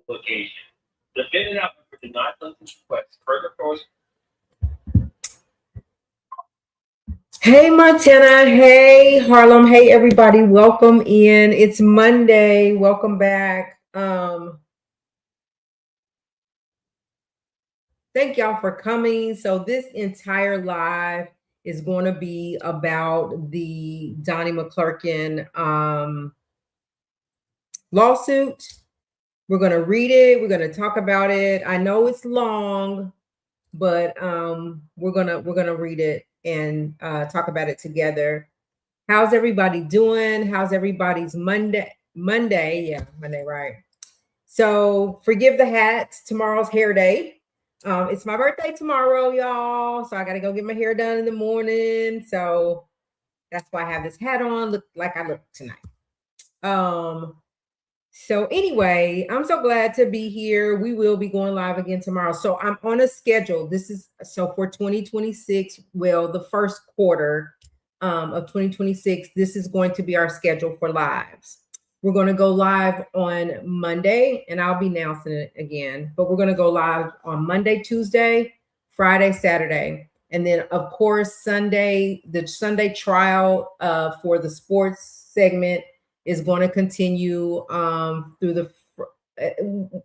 location. The defendant, however, did not listen to request. Further course. Hey Montana, hey Harlem, hey everybody, welcome in. It's Monday. Welcome back. Thank y'all for coming. So this entire live is going to be about the Donnie Mclurkin lawsuit. We're going to read it. We're going to talk about it. I know it's long, but we're gonna read it and talk about it together. How's everybody doing? How's everybody's Monday? Yeah, Monday, right? So forgive the hat. Tomorrow's hair day. It's my birthday tomorrow, y'all. So I gotta go get my hair done in the morning. So that's why I have this hat on. Look like I look tonight. So anyway, I'm so glad to be here. We will be going live again tomorrow. So I'm on a schedule. This is so for 2026. Well, the first quarter of 2026. This is going to be our schedule for lives. We're going to go live on Monday, and I'll be announcing it again. But we're going to go live on Monday, Tuesday, Friday, Saturday, and then of course Sunday. The Sunday trial for the sports segment is going to continue through the.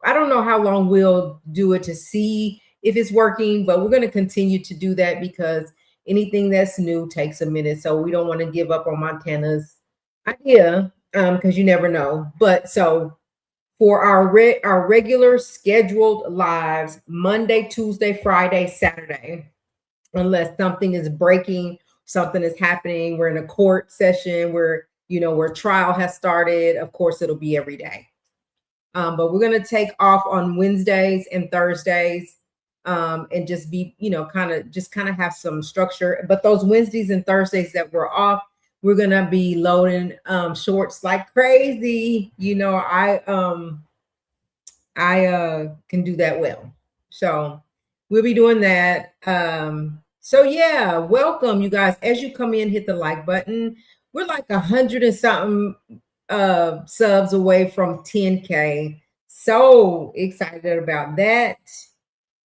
I don't know how long we'll do it to see if it's working, but we're going to continue to do that because anything that's new takes a minute. So we don't want to give up on Montana's idea because you never know. But so for our regular scheduled lives, Monday, Tuesday, Friday, Saturday, unless something is breaking, something is happening, we're in a court session where trial has started, of course it'll be every day. But we're going to take off on Wednesdays and Thursdays and just be, kind of have some structure. But those Wednesdays and Thursdays that we're off, we're going to be loading shorts like crazy. I can do that well. So we'll be doing that. So yeah, welcome you guys. As you come in, hit the like button. We're like 100 and something subs away from 10K. So excited about that.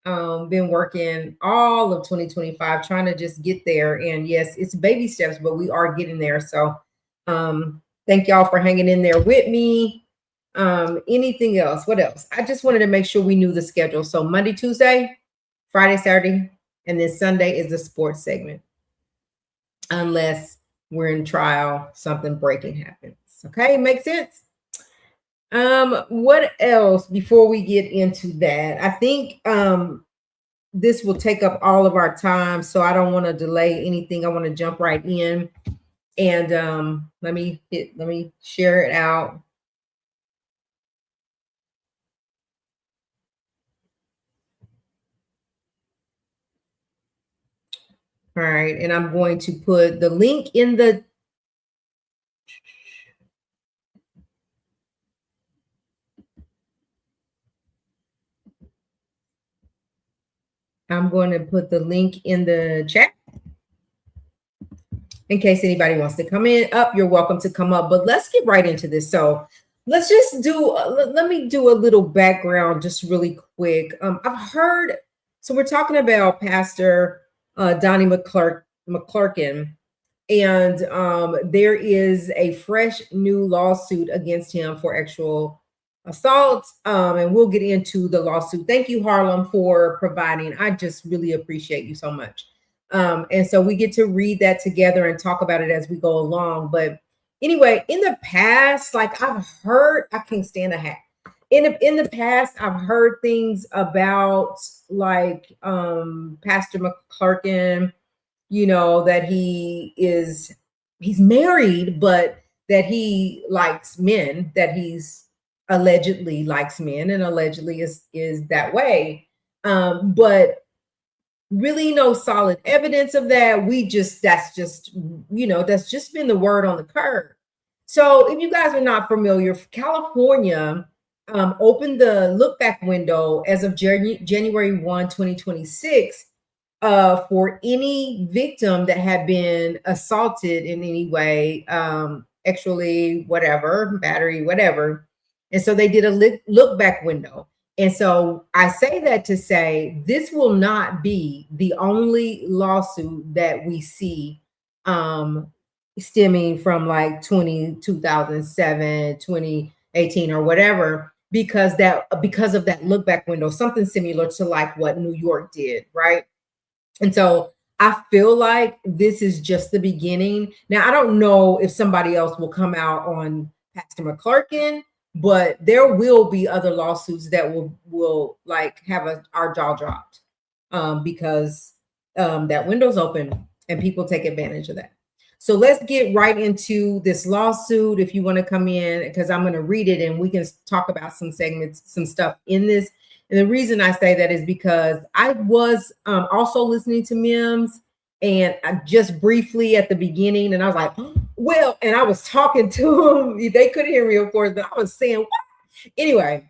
Been working all of 2025 trying to just get there. And yes, it's baby steps, but we are getting there. So thank y'all for hanging in there with me. Anything else? What else? I just wanted to make sure we knew the schedule. So Monday, Tuesday, Friday, Saturday, and then Sunday is the sports segment. Unless we're in trial, something breaking happens. Okay, makes sense. What else before we get into that? I think this will take up all of our time, so I don't want to delay anything. I want to jump right in. And let me share it out. All right, and I'm going to put the link in the chat in case anybody wants to come in. You're welcome to come up, but let's get right into this. So let's just let me do a little background just really quick. I've heard, so we're talking about Pastor Donnie Mclurkin, and there is a fresh new lawsuit against him for actual assault, and we'll get into the lawsuit. Thank you, Harlem, for providing. I just really appreciate you so much. And so we get to read that together and talk about it as we go along. But anyway, in the past, like I've heard, I can't stand a hat. In the past, I've heard things about like Pastor Mclurkin, that he's married, but that he likes men, that he's allegedly likes men and allegedly is that way. But really no solid evidence of that. That's just been the word on the curb. So if you guys are not familiar, California opened the look back window as of January 1, 2026 for any victim that had been assaulted in any way, actually, whatever, battery, whatever, And so they did a look back window. And so I say that to say this will not be the only lawsuit that we see stemming from like 2007, 2018 or whatever, because of that look back window, something similar to like what New York did, right? And so I feel like this is just the beginning. Now, I don't know if somebody else will come out on Pastor Mclurkin, but there will be other lawsuits that will like have our jaw dropped because that window's open and people take advantage of that. So let's get right into this lawsuit. If you want to come in, because I'm going to read it and we can talk about some segments, some stuff in this. And the reason I say that is because I was also listening to Mims, and I just briefly at the beginning, and I was like, well, and I was talking to them. They couldn't hear me, of course, but I was saying, what? Anyway,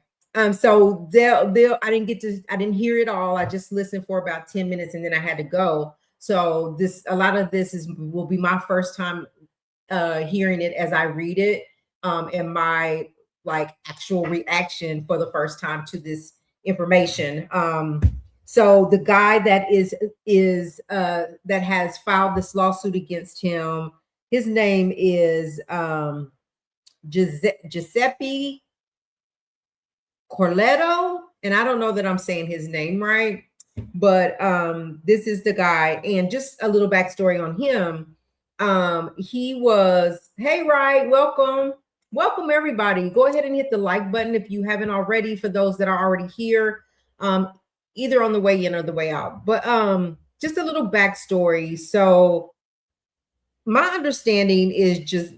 so I didn't hear it all. I just listened for about 10 minutes and then I had to go. So a lot of this will be my first time hearing it as I read it, and my like actual reaction for the first time to this information. So the guy that that has filed this lawsuit against him, his name is Giuseppe Corletto, and I don't know that I'm saying his name right, but this is the guy. And just a little backstory on him. He was, hey, right, welcome everybody. Go ahead and hit the like button if you haven't already, for those that are already here, either on the way in or the way out. But just a little backstory. So my understanding is just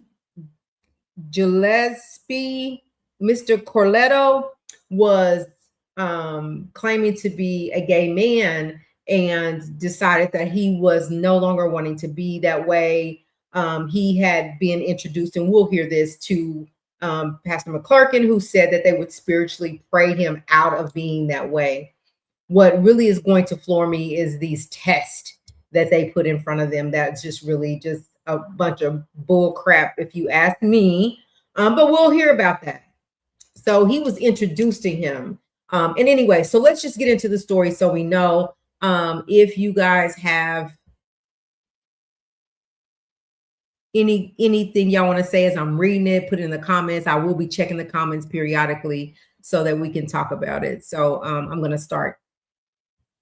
Gillespie, Mr. Corletto, was claiming to be a gay man and decided that he was no longer wanting to be that way. He had been introduced, and we'll hear this, to Pastor Mclurkin, who said that they would spiritually pray him out of being that way. What really is going to floor me is these tests that they put in front of them. That's just really just a bunch of bull crap, if you ask me. But we'll hear about that. So he was introduced to him. And anyway, so let's just get into the story so we know. If you guys have anything y'all want to say as I'm reading it, put it in the comments. I will be checking the comments periodically so that we can talk about it. So I'm going to start.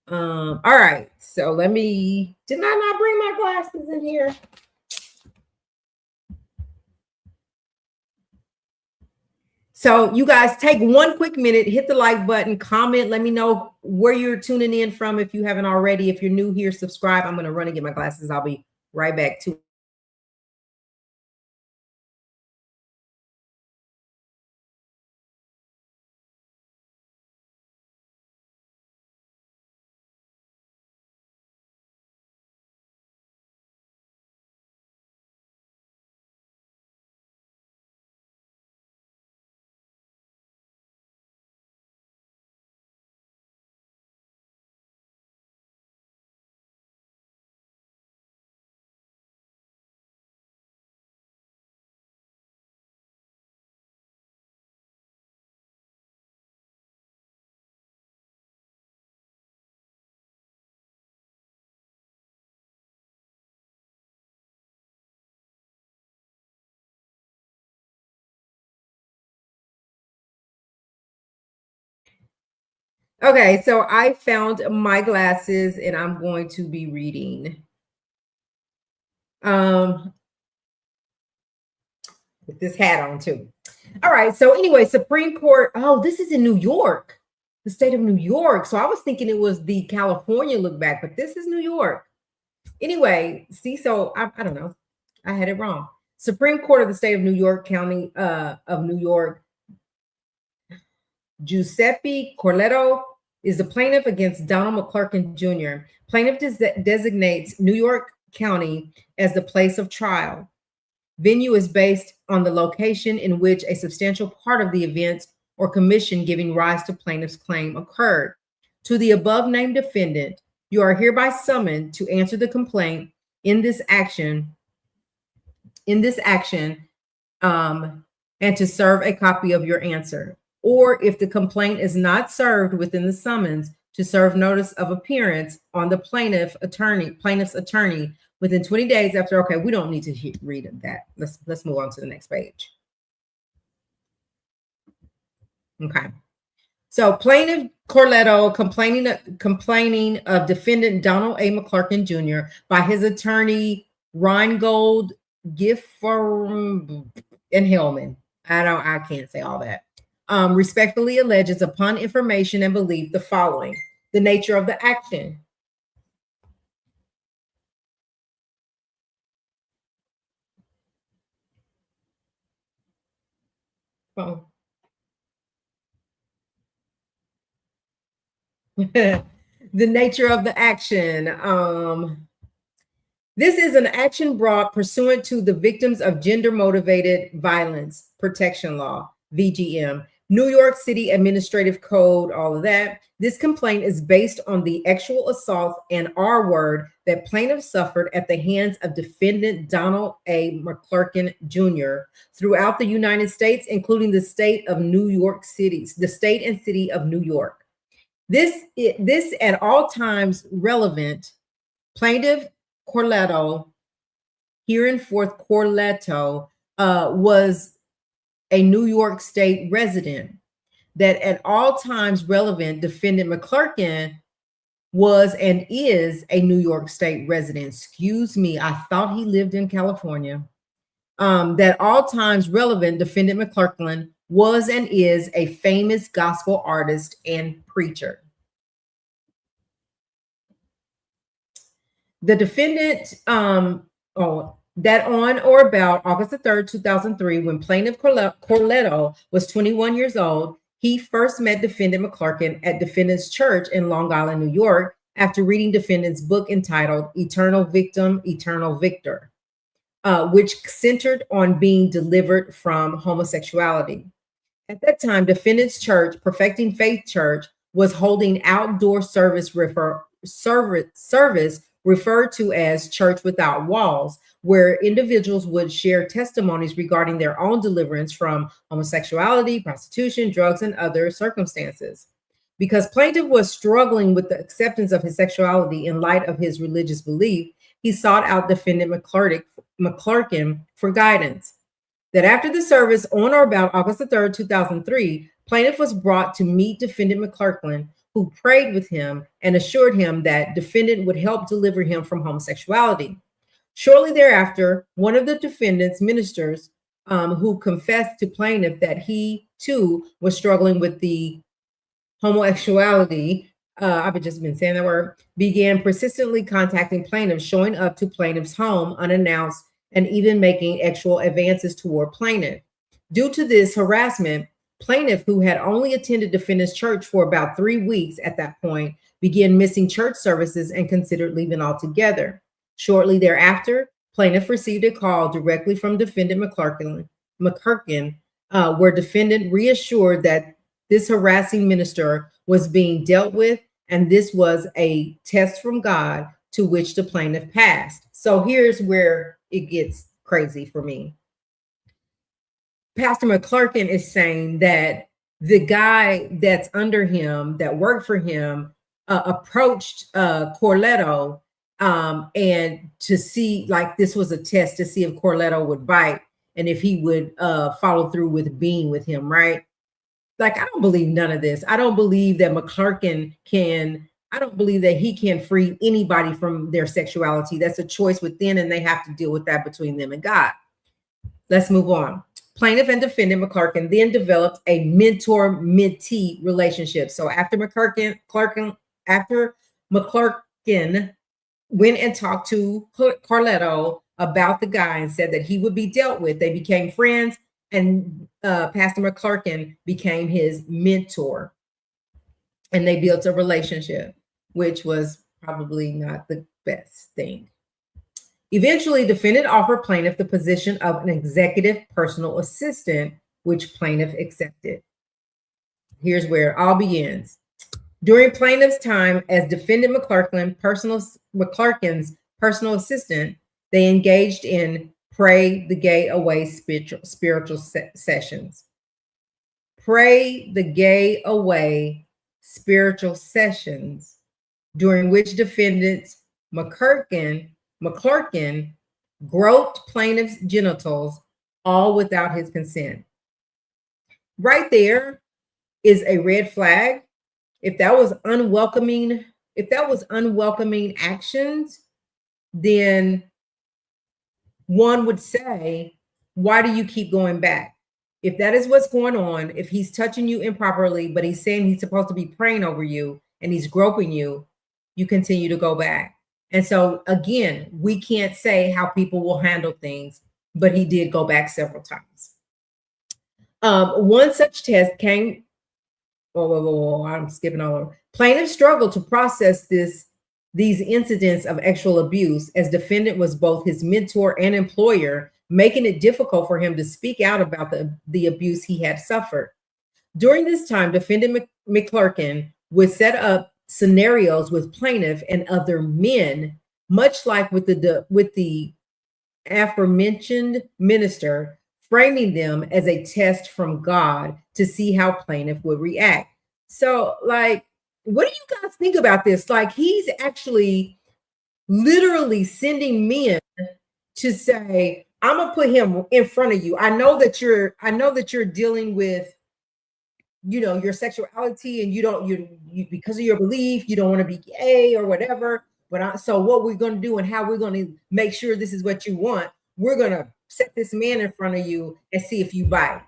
All right. So did I not bring my glasses in here? So you guys take one quick minute, hit the like button, comment, let me know where you're tuning in from if you haven't already. If you're new here, subscribe. I'm going to run and get my glasses. I'll be right back to. Okay, so I found my glasses and I'm going to be reading. With this hat on too. All right, so anyway, Supreme Court. Oh, this is in New York, the state of New York. So I was thinking it was the California look back, but this is New York. Anyway, see, so I don't know. I had it wrong. Supreme Court of the state of New York, County of New York. Giuseppe Corletto is the plaintiff against Donald Mclurkin Jr. Plaintiff designates New York County as the place of trial. Venue is based on the location in which a substantial part of the event or commission giving rise to plaintiff's claim occurred. To the above named defendant, you are hereby summoned to answer the complaint in this action, and to serve a copy of your answer. Or if the complaint is not served within the summons, to serve notice of appearance on the plaintiff's attorney within 20 days after. Okay, we don't need to read that. Let's move on to the next page. Okay. So plaintiff Corletto complaining of defendant Donald A. Mclurkin Jr. by his attorney Reingold Giffer and Hellman. I can't say all that. Respectfully alleges upon information and belief the following: the nature of the action. Oh. The nature of the action. This is an action brought pursuant to the Victims of Gender Motivated Violence Protection Law, VGM, New York City Administrative Code, all of that. This complaint is based on the actual assault and R word that plaintiff suffered at the hands of defendant Donald A. Mclurkin Jr. throughout the United States, including the state of New York City, the state and city of New York. This at all times relevant. Plaintiff Corletto, hereinforth Corletto, was a New York State resident. That at all times relevant, defendant Mclurkin was and is a New York State resident. Excuse me, I thought he lived in California. That all times relevant, defendant Mclurkin was and is a famous gospel artist and preacher. The defendant, that on or about August the 3rd, 2003, when plaintiff Corletto was 21 years old, he first met defendant Mclurkin at defendant's church in Long Island, New York, after reading defendant's book entitled Eternal Victim, Eternal Victor, which centered on being delivered from homosexuality. At that time, defendant's church, Perfecting Faith Church, was holding outdoor service referred to as Church Without Walls, where individuals would share testimonies regarding their own deliverance from homosexuality, prostitution, drugs, and other circumstances. Because plaintiff was struggling with the acceptance of his sexuality in light of his religious belief, he sought out defendant Mclurkin for guidance. That after the service on or about August the 3rd, 2003, plaintiff was brought to meet defendant Mclurkin, who prayed with him and assured him that defendant would help deliver him from homosexuality. Shortly thereafter, one of the defendant's ministers, who confessed to plaintiff that he too was struggling with the homosexuality, I've just been saying that word, began persistently contacting plaintiff, showing up to plaintiff's home unannounced, and even making actual advances toward plaintiff. Due to this harassment, plaintiff, who had only attended defendant's church for about 3 weeks at that point, began missing church services and considered leaving altogether. Shortly thereafter, plaintiff received a call directly from defendant Mclurkin, where defendant reassured that this harassing minister was being dealt with, and this was a test from God to which the plaintiff passed. So here's where it gets crazy for me. Pastor Mclurkin is saying that the guy that's under him, that worked for him, approached Corletto and to see, like, this was a test to see if Corletto would bite and if he would follow through with being with him, right? Like, I don't believe none of this. I don't believe that I don't believe that he can free anybody from their sexuality. That's a choice within, and they have to deal with that between them and God. Let's move on. Plaintiff and defendant Mclurkin then developed a mentor-mentee relationship. So after Mclurkin went and talked to Corletto about the guy and said that he would be dealt with, they became friends, and Pastor Mclurkin became his mentor. And they built a relationship, which was probably not the best thing. Eventually, defendant offered plaintiff the position of an executive personal assistant, which plaintiff accepted. Here's where it all begins. During plaintiff's time as defendant Mclurkin's personal assistant, they engaged in Pray the gay away spiritual sessions. Pray the gay away spiritual sessions during which defendants Mclurkin groped plaintiff's genitals, all without his consent. Right there is a red flag. If that was unwelcoming actions, then one would say, why do you keep going back? If that is what's going on, if he's touching you improperly, but he's saying he's supposed to be praying over you and he's groping you, you continue to go back. And so again, we can't say how people will handle things, but he did go back several times. One such test came. I'm skipping over. Plaintiff struggled to process these incidents of sexual abuse, as defendant was both his mentor and employer, making it difficult for him to speak out about the abuse he had suffered. During this time, defendant Mclurkin would set up scenarios with plaintiff and other men, much like with the aforementioned minister, framing them as a test from God to see how plaintiff would react. So, like, what do you guys think about this? Like, he's actually literally sending men to say, I'm gonna put him in front of you. I know that you're dealing with, your sexuality, and you because of your belief, you don't want to be gay or whatever. But so what we're going to do and how we're going to make sure this is what you want, we're going to set this man in front of you and see if you bite.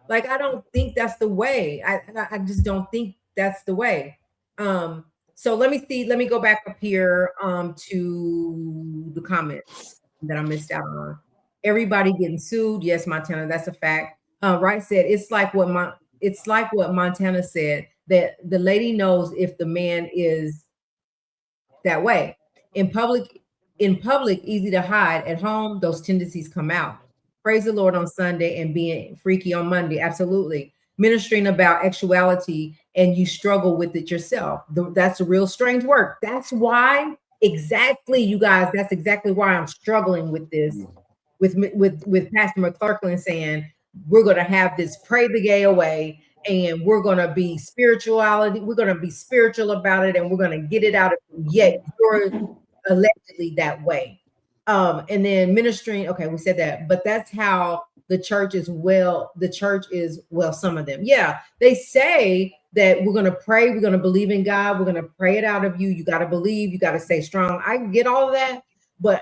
Like, I don't think that's the way. I just don't think that's the way. So let me go back up here to the comments that I missed out on. Everybody getting sued. Yes, Montana, that's a fact. Wright said it's like what Montana said, that the lady knows if the man is that way. In public, easy to hide. At home, those tendencies come out. Praise the Lord on Sunday and being freaky on Monday. Absolutely. Ministering about sexuality and you struggle with it yourself. That's a real strange work. That's why, exactly, you guys, that's exactly why I'm struggling with this, with Pastor Mclurkin saying, we're going to have this pray the gay away, and we're going to be spirituality. We're going to be spiritual about it, and we're going to get it out of you. Yet you're allegedly that way. And then ministering. Okay, we said that, but that's how the church is. Well, some of them. Yeah, they say that we're going to pray. We're going to believe in God. We're going to pray it out of you. You got to believe. You got to stay strong. I get all of that,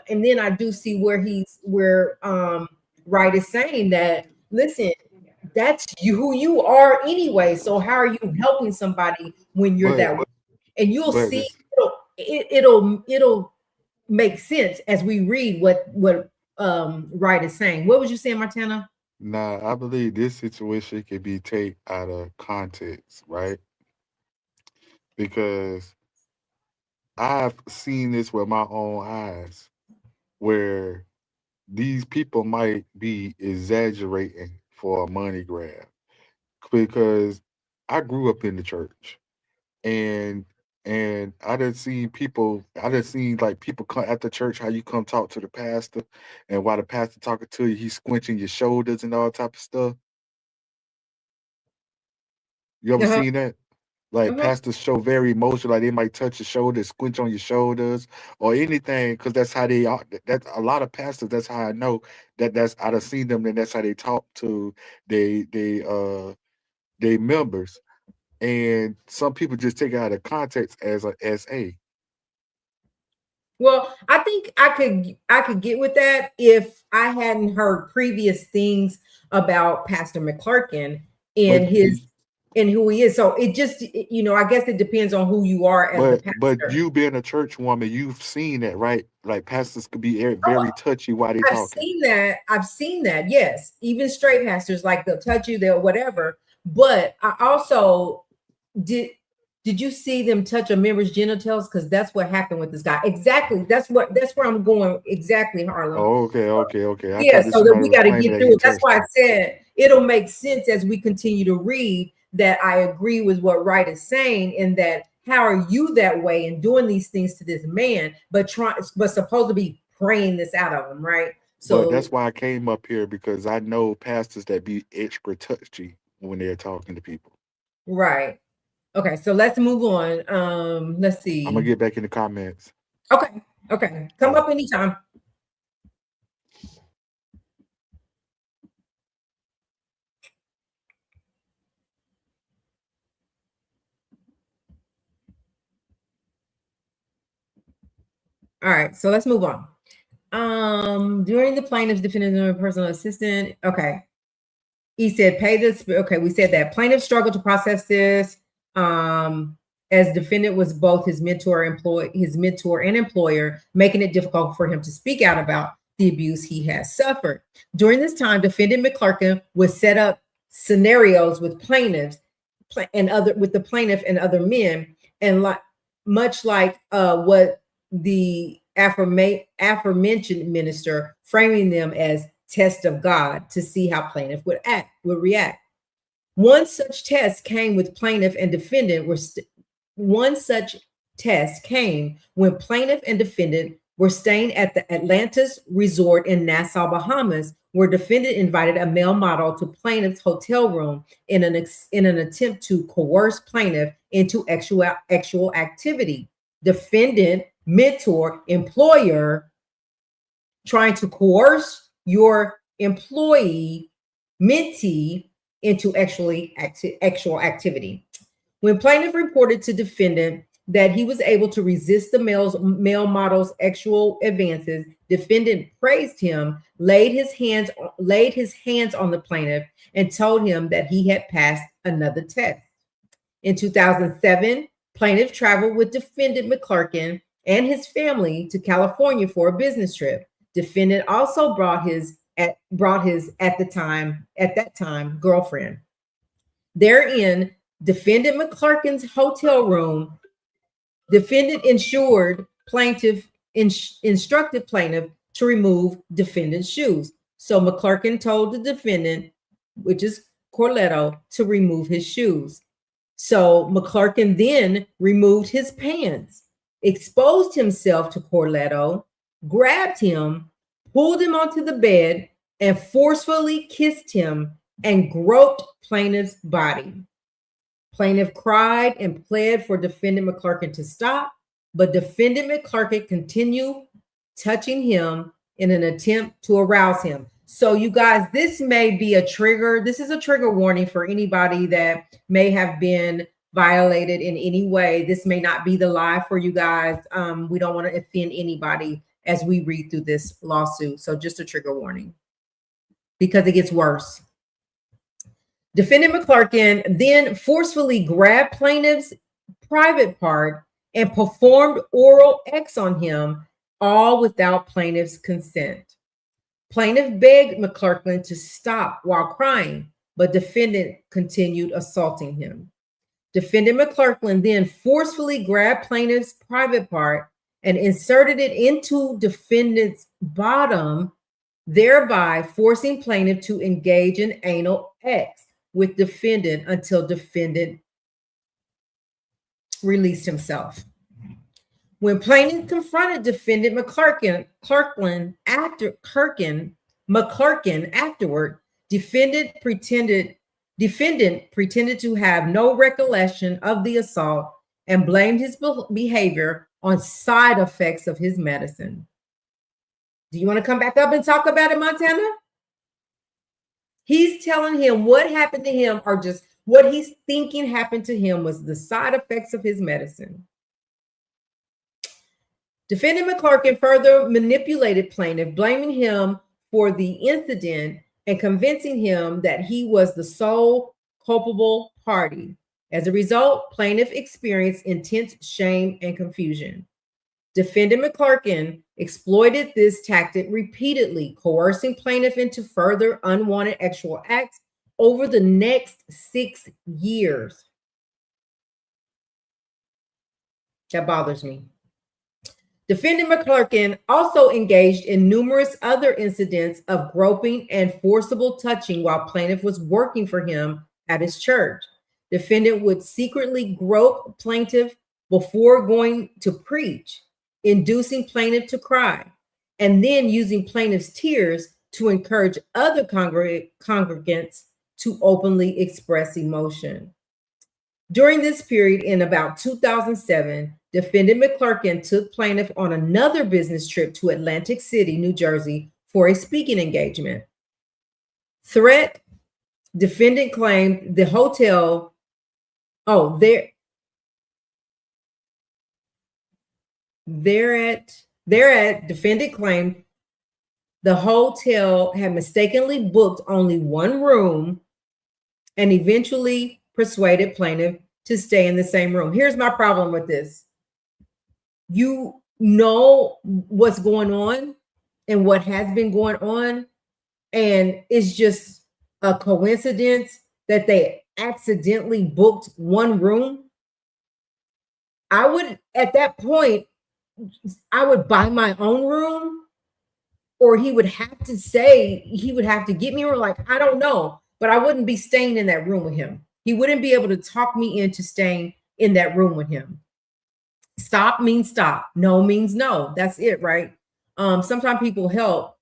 and then I do see where Wright is saying that, listen, that's who you are anyway. So how are you helping somebody when you're that way? And you'll see it'll make sense as we read what Wright is saying. What was you saying, Montana? Nah, I believe this situation can be taken out of context, right? Because I've seen this with my own eyes, where these people might be exaggerating for a money grab. Because I grew up in the church, and I done seen like people come at the church, how you come talk to the pastor, and while the pastor talking to you, he's squinching your shoulders and all type of stuff. You ever seen that? Like, pastors show very emotional, like they might touch your shoulder, squinch on your shoulders, or anything, because that's how they are. That's a lot of pastors. That's how I know that's I done seen them, and that's how they talk to they members. And some people just take it out of context as a SA. Well, I think I could get with that if I hadn't heard previous things about Pastor Mclurkin and who he is. So it just, I guess it depends on who you are as a pastor. But you being a church woman, you've seen that, right? Like, pastors could be very touchy while they talking. I've seen that. Yes, even straight pastors, like, they'll touch you, they'll whatever. But I also did you see them touch a member's genitals? Because that's what happened with this guy. Exactly. That's where I'm going. Exactly, Harlem. Oh, okay. So that we got to get through it. That's why I said it'll make sense as we continue to read, that I agree with what Wright is saying, in that how are you that way and doing these things to this man, but supposed to be praying this out of him, right? But that's So, why I came up here, because I know pastors that be extra touchy when they're talking to people. right. Okay, so let's move on. Let's I'm gonna see. get back in the comments. Okay, okay. All Come right. up anytime. All right, so let's move on. During the plaintiff's defendant personal assistant. Okay. He said, pay this. Okay, we said that plaintiff struggled to process this. As defendant was both his mentor and employer, making it difficult for him to speak out about the abuse he has suffered. During this time, defendant Mclurkin would set up scenarios with plaintiffs with the plaintiff and other men, and much like what the aforementioned minister, framing them as test of God to see how plaintiff would react. One such test came with plaintiff and defendant one such test came when plaintiff and defendant were staying at the Atlantis Resort in Nassau, Bahamas, where defendant invited a male model to plaintiff's hotel room in an attempt to coerce plaintiff into actual activity. Defendant, mentor, employer trying to coerce your employee, mentee, into actual activity. When plaintiff reported to defendant that he was able to resist the male model's actual advances, defendant praised him, laid his hands on the plaintiff, and told him that he had passed another test. In 2007, plaintiff traveled with defendant Mclurkin and his family to California for a business trip. Defendant also brought his at that time girlfriend. Therein, defendant Mclurkin's hotel room, defendant instructed plaintiff to remove defendant's shoes. So Mclurkin told the defendant, which is Corletto, to remove his shoes. So Mclurkin then removed his pants, exposed himself to Corletto, grabbed him, pulled him onto the bed, and forcefully kissed him and groped plaintiff's body. Plaintiff cried and pled for defendant Mclurkin to stop, but defendant Mclurkin continued touching him in an attempt to arouse him. So you guys, this may be a trigger. This is a trigger warning for anybody that may have been violated in any way. This may not be the lie for you guys. We don't want to offend anybody as we read through this lawsuit. So just a trigger warning, because it gets worse. Defendant Mclurkin then forcefully grabbed plaintiff's private part and performed oral X on him, all without plaintiff's consent. Plaintiff begged Mclurkin to stop while crying, but defendant continued assaulting him. Defendant Mclurkin then forcefully grabbed plaintiff's private part and inserted it into defendant's bottom, thereby forcing plaintiff to engage in anal X with defendant until defendant released himself. When plaintiff confronted defendant Mclurkin afterward, defendant pretended to have no recollection of the assault and blamed his behavior on side effects of his medicine. Do you want to come back up and talk about it, Montana? He's telling him what happened to him, or just what he's thinking happened to him, was the side effects of his medicine. Defendant Mclurkin further manipulated plaintiff, blaming him for the incident and convincing him that he was the sole culpable party. As a result, plaintiff experienced intense shame and confusion. Defendant Mclurkin exploited this tactic repeatedly, coercing plaintiff into further unwanted sexual acts over the next 6 years. That bothers me. Defendant Mclurkin also engaged in numerous other incidents of groping and forcible touching while plaintiff was working for him at his church. Defendant would secretly grope plaintiff before going to preach, inducing plaintiff to cry. and then using plaintiff's tears to encourage other congregants to openly express emotion. During this period, in about 2007, defendant Mclurkin took plaintiff on another business trip to Atlantic City, New Jersey, for a speaking engagement. Threat, defendant claimed the hotel, defendant claimed the hotel had mistakenly booked only one room and eventually persuaded plaintiff to stay in the same room. Here's my problem with this. You know what's going on and what has been going on, and it's just a coincidence that they accidentally booked one room. I would, at that point, I would buy my own room, or he would have to get me a room. Like, I don't know, but I wouldn't be staying in that room with him. He wouldn't be able to talk me into staying in that room with him. Stop means stop. No means no. That's it, right? Sometimes people help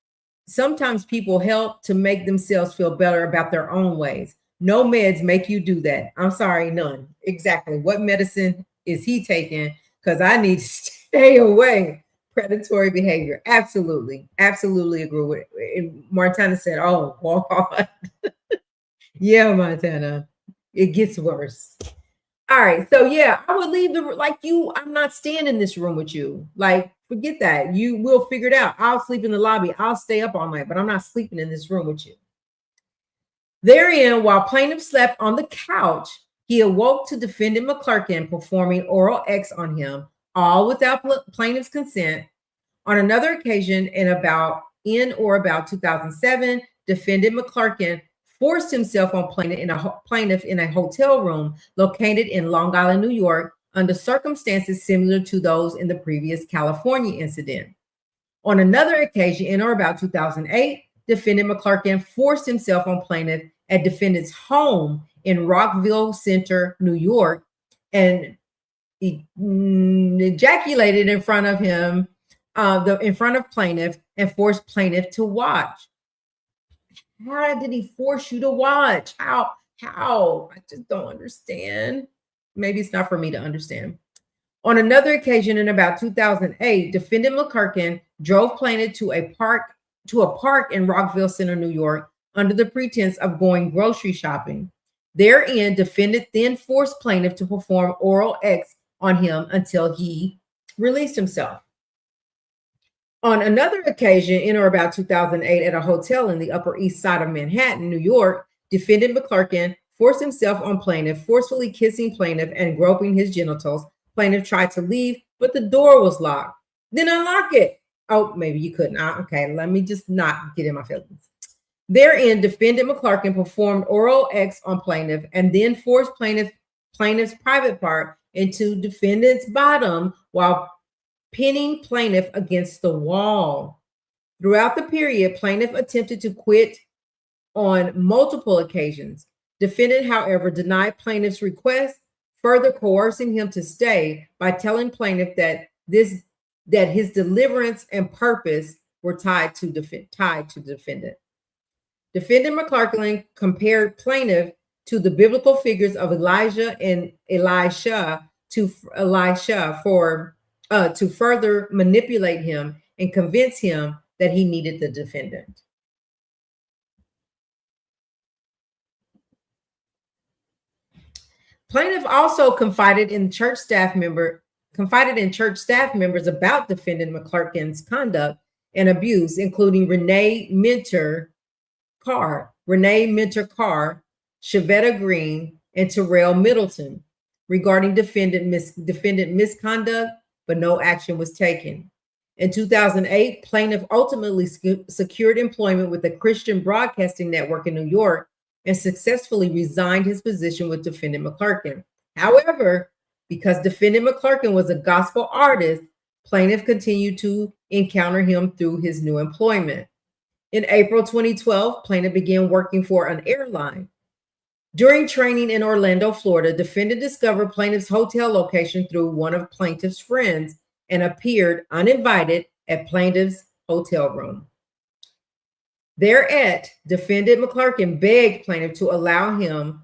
to make themselves feel better about their own ways. No meds make you do that. I'm sorry, none. Exactly. What medicine is he taking? Because I need to stay away. Predatory behavior. Absolutely. Absolutely agree with it. And Montana said, oh, God. Yeah, Montana. It gets worse. All right. So yeah, I would leave I'm not staying in this room with you. Like, forget that. You will figure it out. I'll sleep in the lobby. I'll stay up all night, but I'm not sleeping in this room with you. Therein, while plaintiff slept on the couch, he awoke to defendant Mclurkin performing oral X on him, all without plaintiff's consent. On another occasion, in or about 2007, defendant Mclurkin forced himself on plaintiff in a hotel room located in Long Island, New York, under circumstances similar to those in the previous California incident. On another occasion, in or about 2008, defendant Mclurkin forced himself on plaintiff at defendant's home in Rockville Center, New York, and ejaculated in front of him, in front of plaintiff, and forced plaintiff to watch. How did he force you to watch? How? I just don't understand. Maybe it's not for me to understand. On another occasion, in about 2008, defendant Mclurkin drove plaintiff to a park in Rockville Center, New York, under the pretense of going grocery shopping. Therein, defendant then forced plaintiff to perform oral X on him until he released himself. On another occasion, in or about 2008, at a hotel in the Upper East Side of Manhattan, New York, defendant Mclurkin forced himself on plaintiff, forcefully kissing plaintiff and groping his genitals. Plaintiff tried to leave, but the door was locked. Then unlock it. Oh, maybe you couldn't. Okay, let me just not get in my feelings. Therein, defendant Mclurkin performed oral X on plaintiff and then forced plaintiff's private part into defendant's bottom while pinning plaintiff against the wall. Throughout the period, plaintiff attempted to quit on multiple occasions. Defendant, however, denied plaintiff's request, further coercing him to stay by telling plaintiff that his deliverance and purpose were tied to defendant. Defendant Mclurkin compared plaintiff to the biblical figures of Elijah and Elisha to further manipulate him and convince him that he needed the defendant. Plaintiff also confided in church staff members about defendant Mclurkin's conduct and abuse, including Renee Minter Carr, Shavetta Green, and Terrell Middleton regarding defendant misconduct, but no action was taken. In 2008, plaintiff ultimately secured employment with the Christian Broadcasting Network in New York and successfully resigned his position with defendant Mclurkin. However, because defendant Mclurkin was a gospel artist, plaintiff continued to encounter him through his new employment. In April 2012, plaintiff began working for an airline. During training in Orlando, Florida, defendant discovered plaintiff's hotel location through one of plaintiff's friends and appeared uninvited at plaintiff's hotel room. Thereat, defendant Mclurkin begged plaintiff to allow him,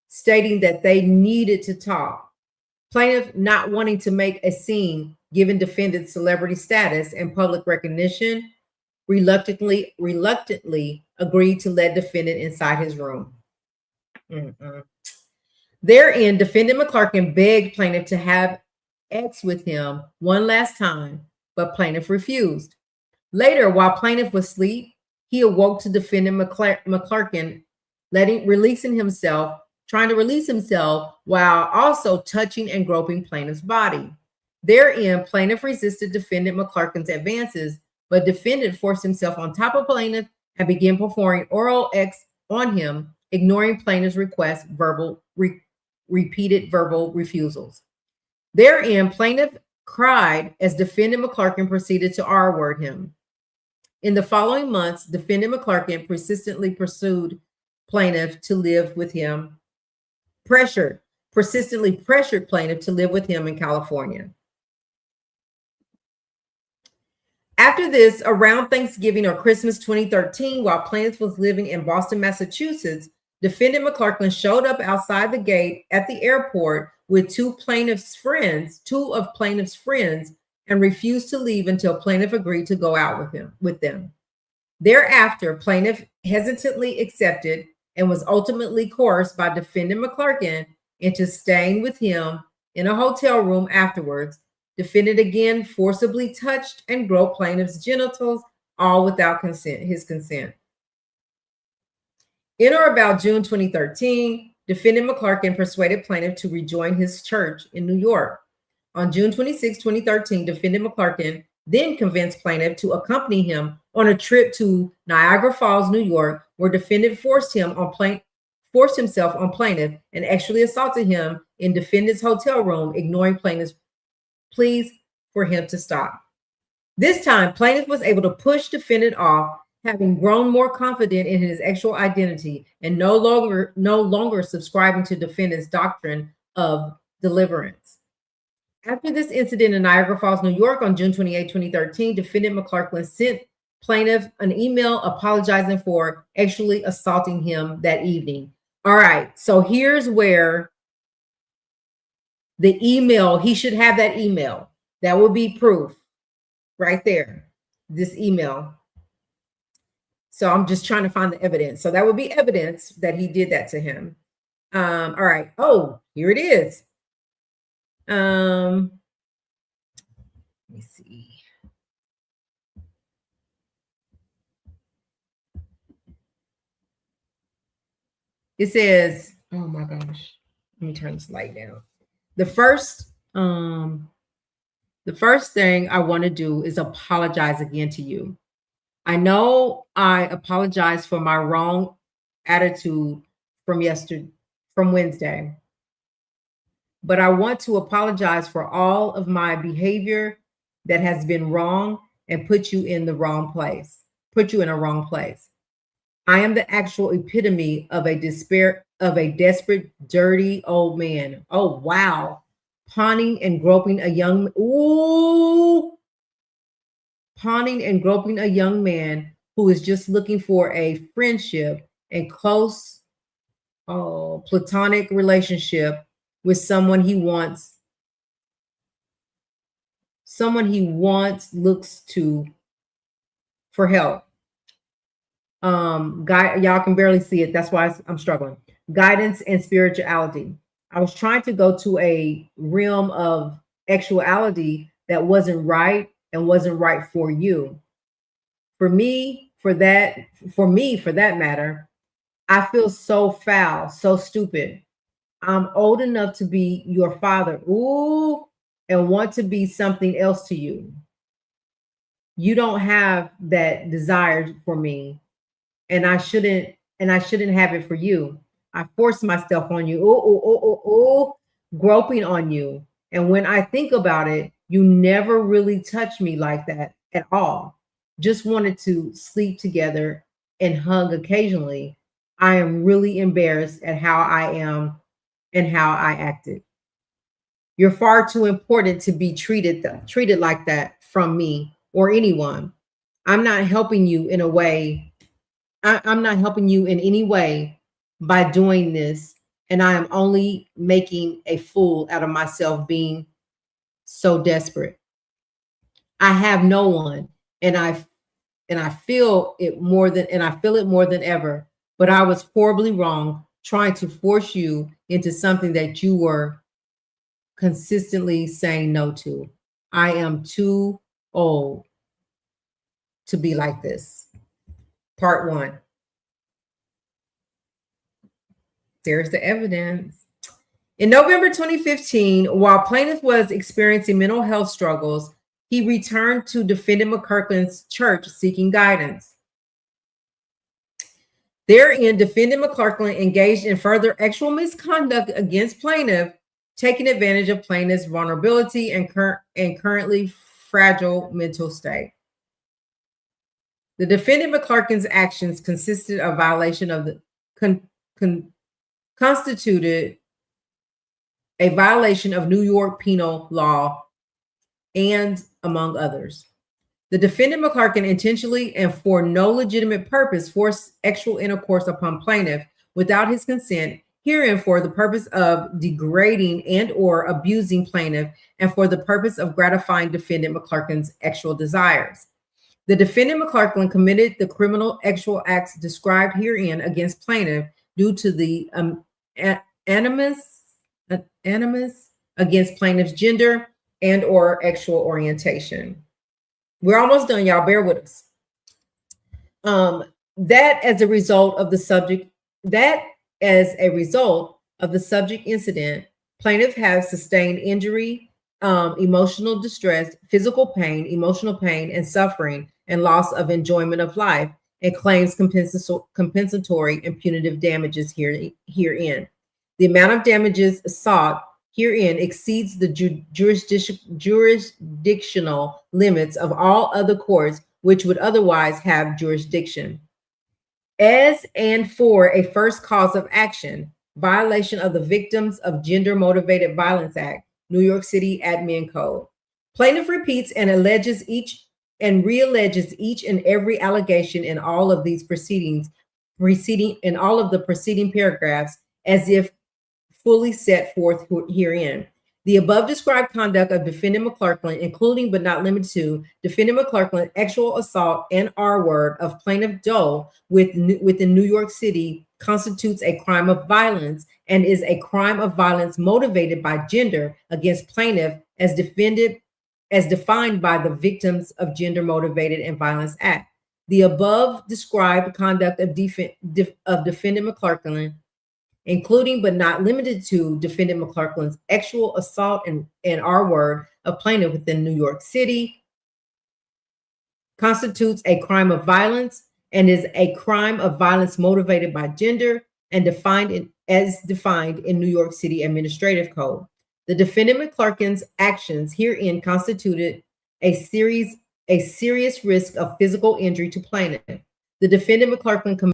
stating that they needed to talk. Plaintiff, not wanting to make a scene given defendant's celebrity status and public recognition, reluctantly agreed to let defendant inside his room. Therein, defendant Mclurkin begged plaintiff to have sex with him one last time, but plaintiff refused. Later, while plaintiff was asleep, he awoke to defendant Mclurkin trying to release himself while also touching and groping plaintiff's body. Therein, plaintiff resisted defendant Mclurkin's advances, but defendant forced himself on top of plaintiff and began performing oral acts on him, ignoring plaintiff's request, repeated verbal refusals. Therein, plaintiff cried as defendant Mclurkin proceeded to R-word him. In the following months, defendant Mclurkin persistently pursued plaintiff to live with him, persistently pressured plaintiff to live with him in California. After this, around Thanksgiving or Christmas 2013, while plaintiff was living in Boston, Massachusetts, defendant Mclurkin showed up outside the gate at the airport with two of plaintiff's friends, and refused to leave until plaintiff agreed to go out with them. Thereafter, plaintiff hesitantly accepted and was ultimately coerced by defendant Mclurkin into staying with him in a hotel room afterwards. Defendant again forcibly touched and groped plaintiff's genitals, all without his consent. In or about June 2013, defendant Mclurkin persuaded plaintiff to rejoin his church in New York. On June 26, 2013, defendant Mclurkin then convinced plaintiff to accompany him on a trip to Niagara Falls, New York, where defendant forced himself on plaintiff and actually assaulted him in defendant's hotel room, ignoring plaintiff's pleas for him to stop. This time, plaintiff was able to push defendant off, having grown more confident in his actual identity and no longer subscribing to defendant's doctrine of deliverance. After this incident in Niagara Falls, New York, on June 28, 2013, defendant Mclurkin sent plaintiff an email apologizing for actually assaulting him that evening. All right, so here's where the email, he should have that email. That would be proof right there, this email. So I'm just trying to find the evidence. So that would be evidence that he did that to him. All right. Oh, here it is. Let me see. It says, oh my gosh, let me turn this light down. The first thing I want to do is apologize again to you. I know I apologize for my wrong attitude from Wednesday, but I want to apologize for all of my behavior that has been wrong and put you in a wrong place. I am the actual epitome of a desperate, dirty old man. Oh, wow. Pawning and groping a young man who is just looking for a friendship and close platonic relationship with someone he wants, looks to for help. Y'all can barely see it. That's why I'm struggling. Guidance and spirituality. I was trying to go to a realm of actuality that wasn't right and wasn't right for you. For that matter, I feel so foul, so stupid. I'm old enough to be your father, and want to be something else to you. You don't have that desire for me, and I shouldn't have it for you. I forced myself on you, groping on you. And when I think about it, you never really touched me like that at all. Just wanted to sleep together and hug occasionally. I am really embarrassed at how I am and how I acted. You're far too important to be treated like that from me or anyone. I'm not helping you in a way. I'm not helping you in any way by doing this. And I am only making a fool out of myself being so desperate. I have no one, and I feel it more than and I feel it more than ever. But I was horribly wrong trying to force you into something that you were consistently saying no to. I am too old to be like this. Part one. There's the evidence. In November 2015, while plaintiff was experiencing mental health struggles, he returned to defendant Mclurkin's church seeking guidance. Therein, defendant Mclurkin engaged in further actual misconduct against plaintiff, taking advantage of plaintiff's vulnerability and currently fragile mental state. The defendant Mclurkin's actions consisted of violation of the constituted a violation of New York penal law, and among others. The defendant Mclurkin intentionally and for no legitimate purpose forced sexual intercourse upon plaintiff without his consent, herein for the purpose of degrading and or abusing plaintiff and for the purpose of gratifying defendant Mclurkin's sexual desires. The defendant Mclurkin committed the criminal sexual acts described herein against plaintiff due to the animus against plaintiff's gender and or sexual orientation. We're almost done, y'all. Bear with us. That as a result of the subject incident, plaintiff has sustained injury, emotional distress, physical pain, emotional pain, and suffering, and loss of enjoyment of life, and claims compensatory and punitive damages herein. The amount of damages sought herein exceeds the jurisdictional limits of all other courts which would otherwise have jurisdiction. As and for a first cause of action, violation of the Victims of Gender Motivated Violence Act, New York City Admin Code. Plaintiff repeats and alleges each and realleges each and every allegation in all of these proceedings, in all of the preceding paragraphs, as if fully set forth herein. The above described conduct of defendant Mclurkin, including but not limited to defendant Mclurkin, sexual assault and R-word of plaintiff Doe within New York City constitutes a crime of violence and is a crime of violence motivated by gender against plaintiff as defined by the Victims of Gender Motivated and Violence Act. The above described conduct of defendant Mclurkin, including but not limited to defendant Mclurkin's sexual assault and R-word of plaintiff within New York City, constitutes a crime of violence and is a crime of violence motivated by gender and defined in New York City Administrative Code. The defendant Mclurkin's actions herein constituted a serious risk of physical injury to plaintiff. The defendant Mclurkin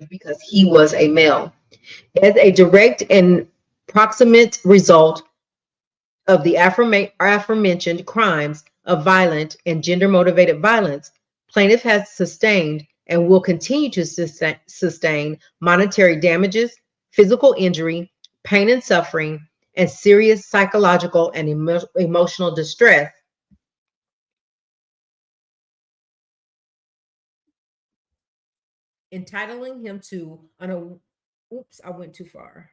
because he was a male. As a direct and proximate result of the aforementioned crimes of violent and gender-motivated violence, plaintiff has sustained and will continue to sustain monetary damages, physical injury, pain and suffering, and serious psychological and emotional distress entitling him to an I went too far.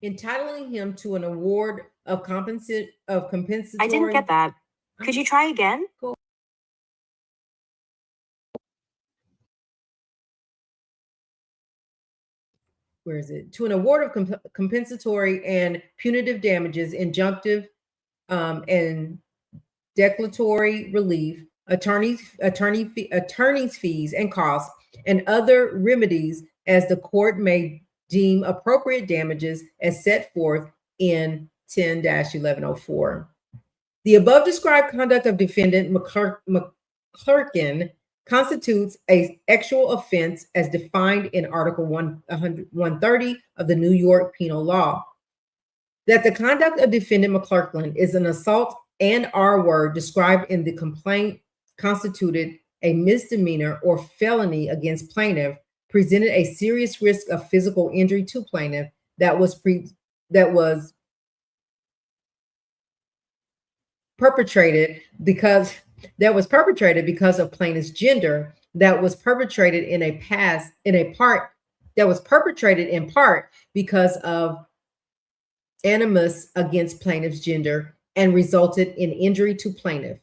Entitling him to an award of compensatory. I didn't get that. Could you try again? Cool. Where is it? To an award of compensatory and punitive damages, injunctive and declaratory relief, attorney's fees and costs, and other remedies as the court may deem appropriate damages as set forth in 10-1104. The above described conduct of defendant Mclurkin constitutes a sexual offense as defined in Article 130 of the New York Penal Law. that the conduct of defendant Mclurkin is an assault and R word described in the complaint constituted a misdemeanor or felony against plaintiff, presented a serious risk of physical injury to plaintiff that was perpetrated because of plaintiff's gender, that was perpetrated in part because of animus against plaintiff's gender and resulted in injury to plaintiff.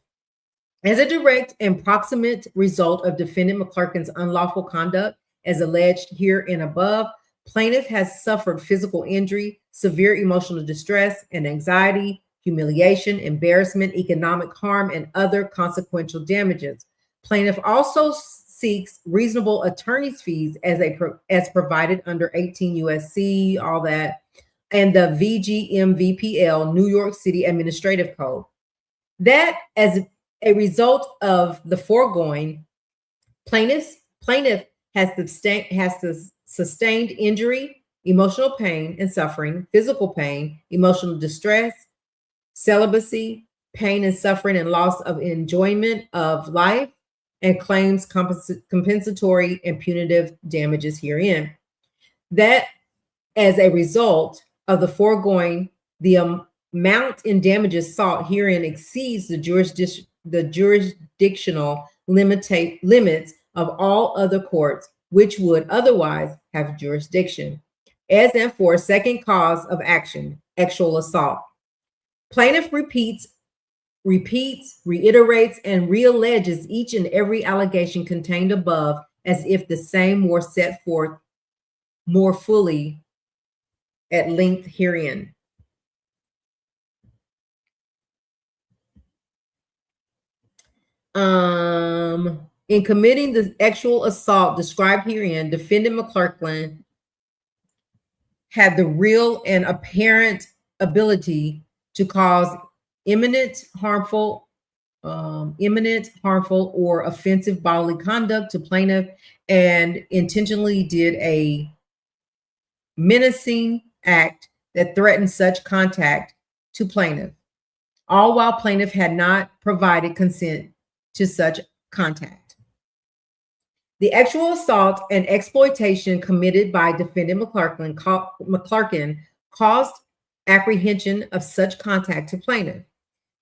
As a direct and proximate result of defendant Mclurkin's unlawful conduct, as alleged here and above, plaintiff has suffered physical injury, severe emotional distress and anxiety, humiliation, embarrassment, economic harm, and other consequential damages. Plaintiff also seeks reasonable attorney's fees as provided under 18 USC, all that, and the VGMVPL, New York City Administrative Code. That as a result of the foregoing, plaintiff has sustained injury, emotional pain and suffering, physical pain, emotional distress, celibacy, pain and suffering and loss of enjoyment of life, and claims compensatory and punitive damages herein. That as a result of the foregoing, the amount in damages sought herein exceeds the jurisdictional limits of all other courts which would otherwise have jurisdiction. As and for second cause of action, actual assault. Plaintiff repeats, reiterates, and realleges each and every allegation contained above as if the same were set forth more fully at length herein. In committing the actual assault described herein, defendant Mclurkin had the real and apparent ability to cause imminent, harmful, or offensive bodily conduct to plaintiff, and intentionally did a menacing act that threatened such contact to plaintiff, all while plaintiff had not provided consent to such contact. The actual assault and exploitation committed by defendant Mclurkin caused apprehension of such contact to plaintiff.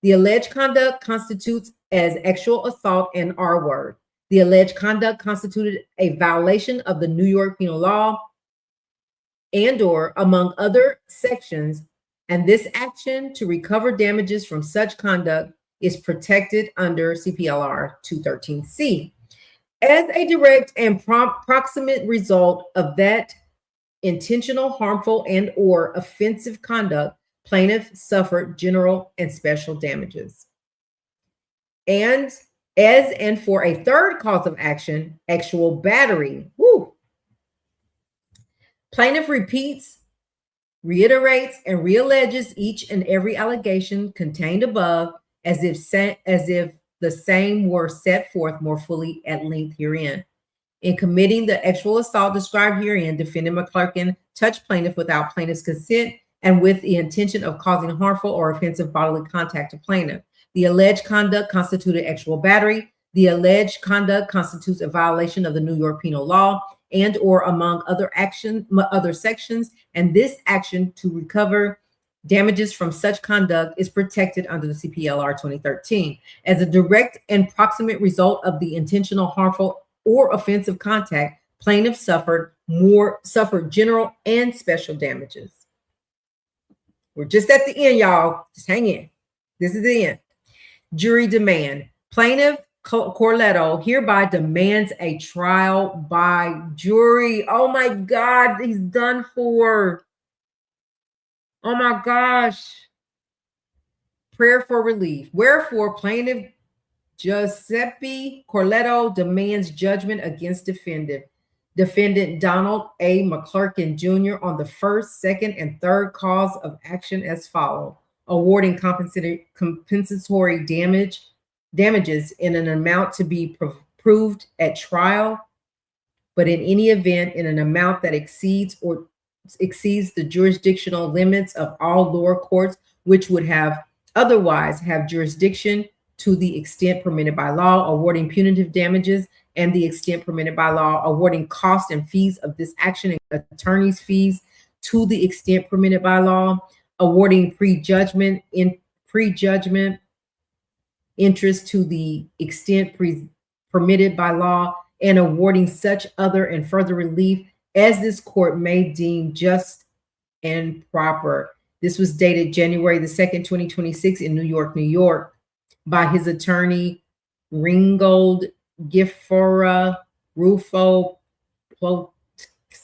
The alleged conduct constitutes as actual assault and R word. The alleged conduct constituted a violation of the New York penal law and or among other sections, and this action to recover damages from such conduct is protected under CPLR 213C. As a direct and proximate result of that intentional, harmful, and or offensive conduct, plaintiff suffered general and special damages. And as and for a third cause of action, actual battery, plaintiff repeats, reiterates, and realleges each and every allegation contained above as if the same were set forth more fully at length herein. In committing the actual assault described herein, defendant Mclurkin touched plaintiff without plaintiff's consent and with the intention of causing harmful or offensive bodily contact to plaintiff. The alleged conduct constituted actual battery. The alleged conduct constitutes a violation of the New York penal law and or among other sections, and this action to recover damages from such conduct is protected under the CPLR 2013. As a direct and proximate result of the intentional, harmful, or offensive contact, plaintiff suffered general and special damages. We're just at the end, y'all. Just hang in. This is the end. Jury demand. Plaintiff Corletto hereby demands a trial by jury. Oh my God, he's done for. Oh my gosh. Prayer for relief. Wherefore, plaintiff Giuseppe Corletto demands judgment against defendant Donald A. Mclurkin Jr. on the first, second, and third cause of action as follows: awarding compensatory damages in an amount to be proved at trial, but in any event in an amount that exceeds or exceeds the jurisdictional limits of all lower courts, which would have otherwise have jurisdiction to the extent permitted by law, awarding punitive damages, and the extent permitted by law, awarding costs and fees of this action and attorney's fees to the extent permitted by law, awarding prejudgment interest to the extent permitted by law, and awarding such other and further relief as this court may deem just and proper. This was dated January the 2nd, 2026 in New York, New York, by his attorney, Ringgold Giffora Rufo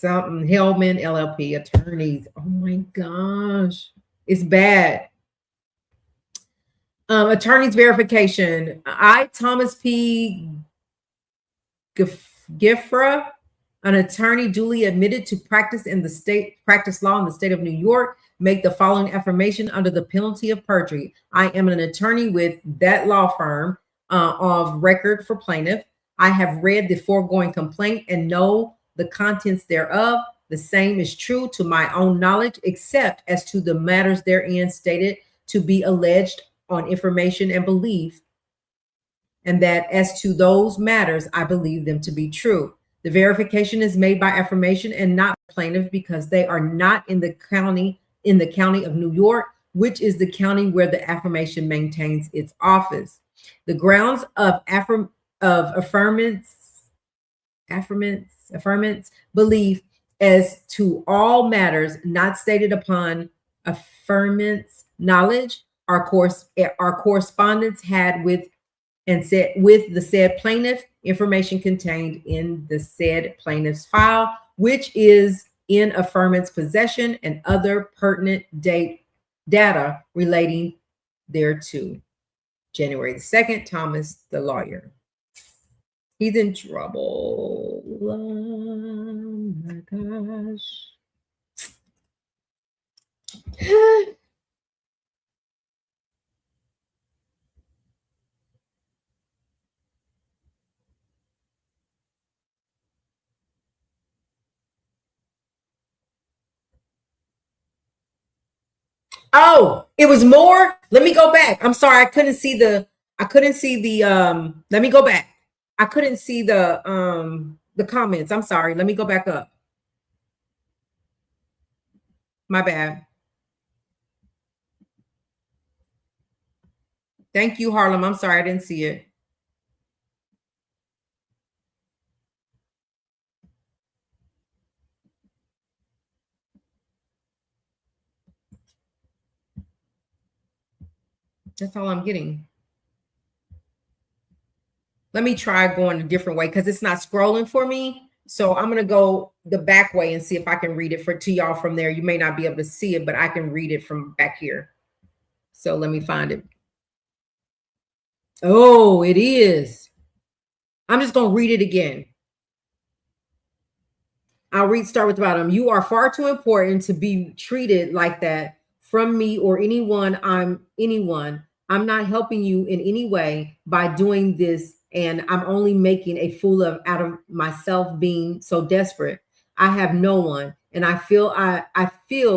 something Hellman LLP attorneys. Oh my gosh, it's bad. Attorney's verification. I, Thomas P. Giffora, an attorney duly admitted to practice law in the state of New York, make the following affirmation under the penalty of perjury. I am an attorney with that law firm of record for plaintiff. I have read the foregoing complaint and know the contents thereof. The same is true to my own knowledge, except as to the matters therein stated to be alleged on information and belief, and that as to those matters, I believe them to be true. The verification is made by affirmation and not plaintiff, because they are not in the county of New York, which is the county where the affirmation maintains its office. The grounds of affirmance belief as to all matters not stated upon affirmance knowledge our correspondence had with the said plaintiff, information contained in the said plaintiff's file, which is in affirmance possession, and other pertinent data relating thereto. January the 2nd, Thomas, the lawyer. He's in trouble. Oh my gosh. Oh, it was more. Let me go back. I'm sorry. I couldn't see the let me go back. I couldn't see the comments. I'm sorry. Let me go back up. My bad. Thank you, Harlem. I'm sorry. I didn't see it. That's all I'm getting. Let me try going a different way because it's not scrolling for me. So I'm going to go the back way and see if I can read it to y'all from there. You may not be able to see it, but I can read it from back here. So let me find it. Oh, it is. I'm just going to read it again. I'll start with the bottom. You are far too important to be treated like that from me or anyone. I'm not helping you in any way by doing this, and I'm only making a fool out of myself being so desperate. I have no one, and I feel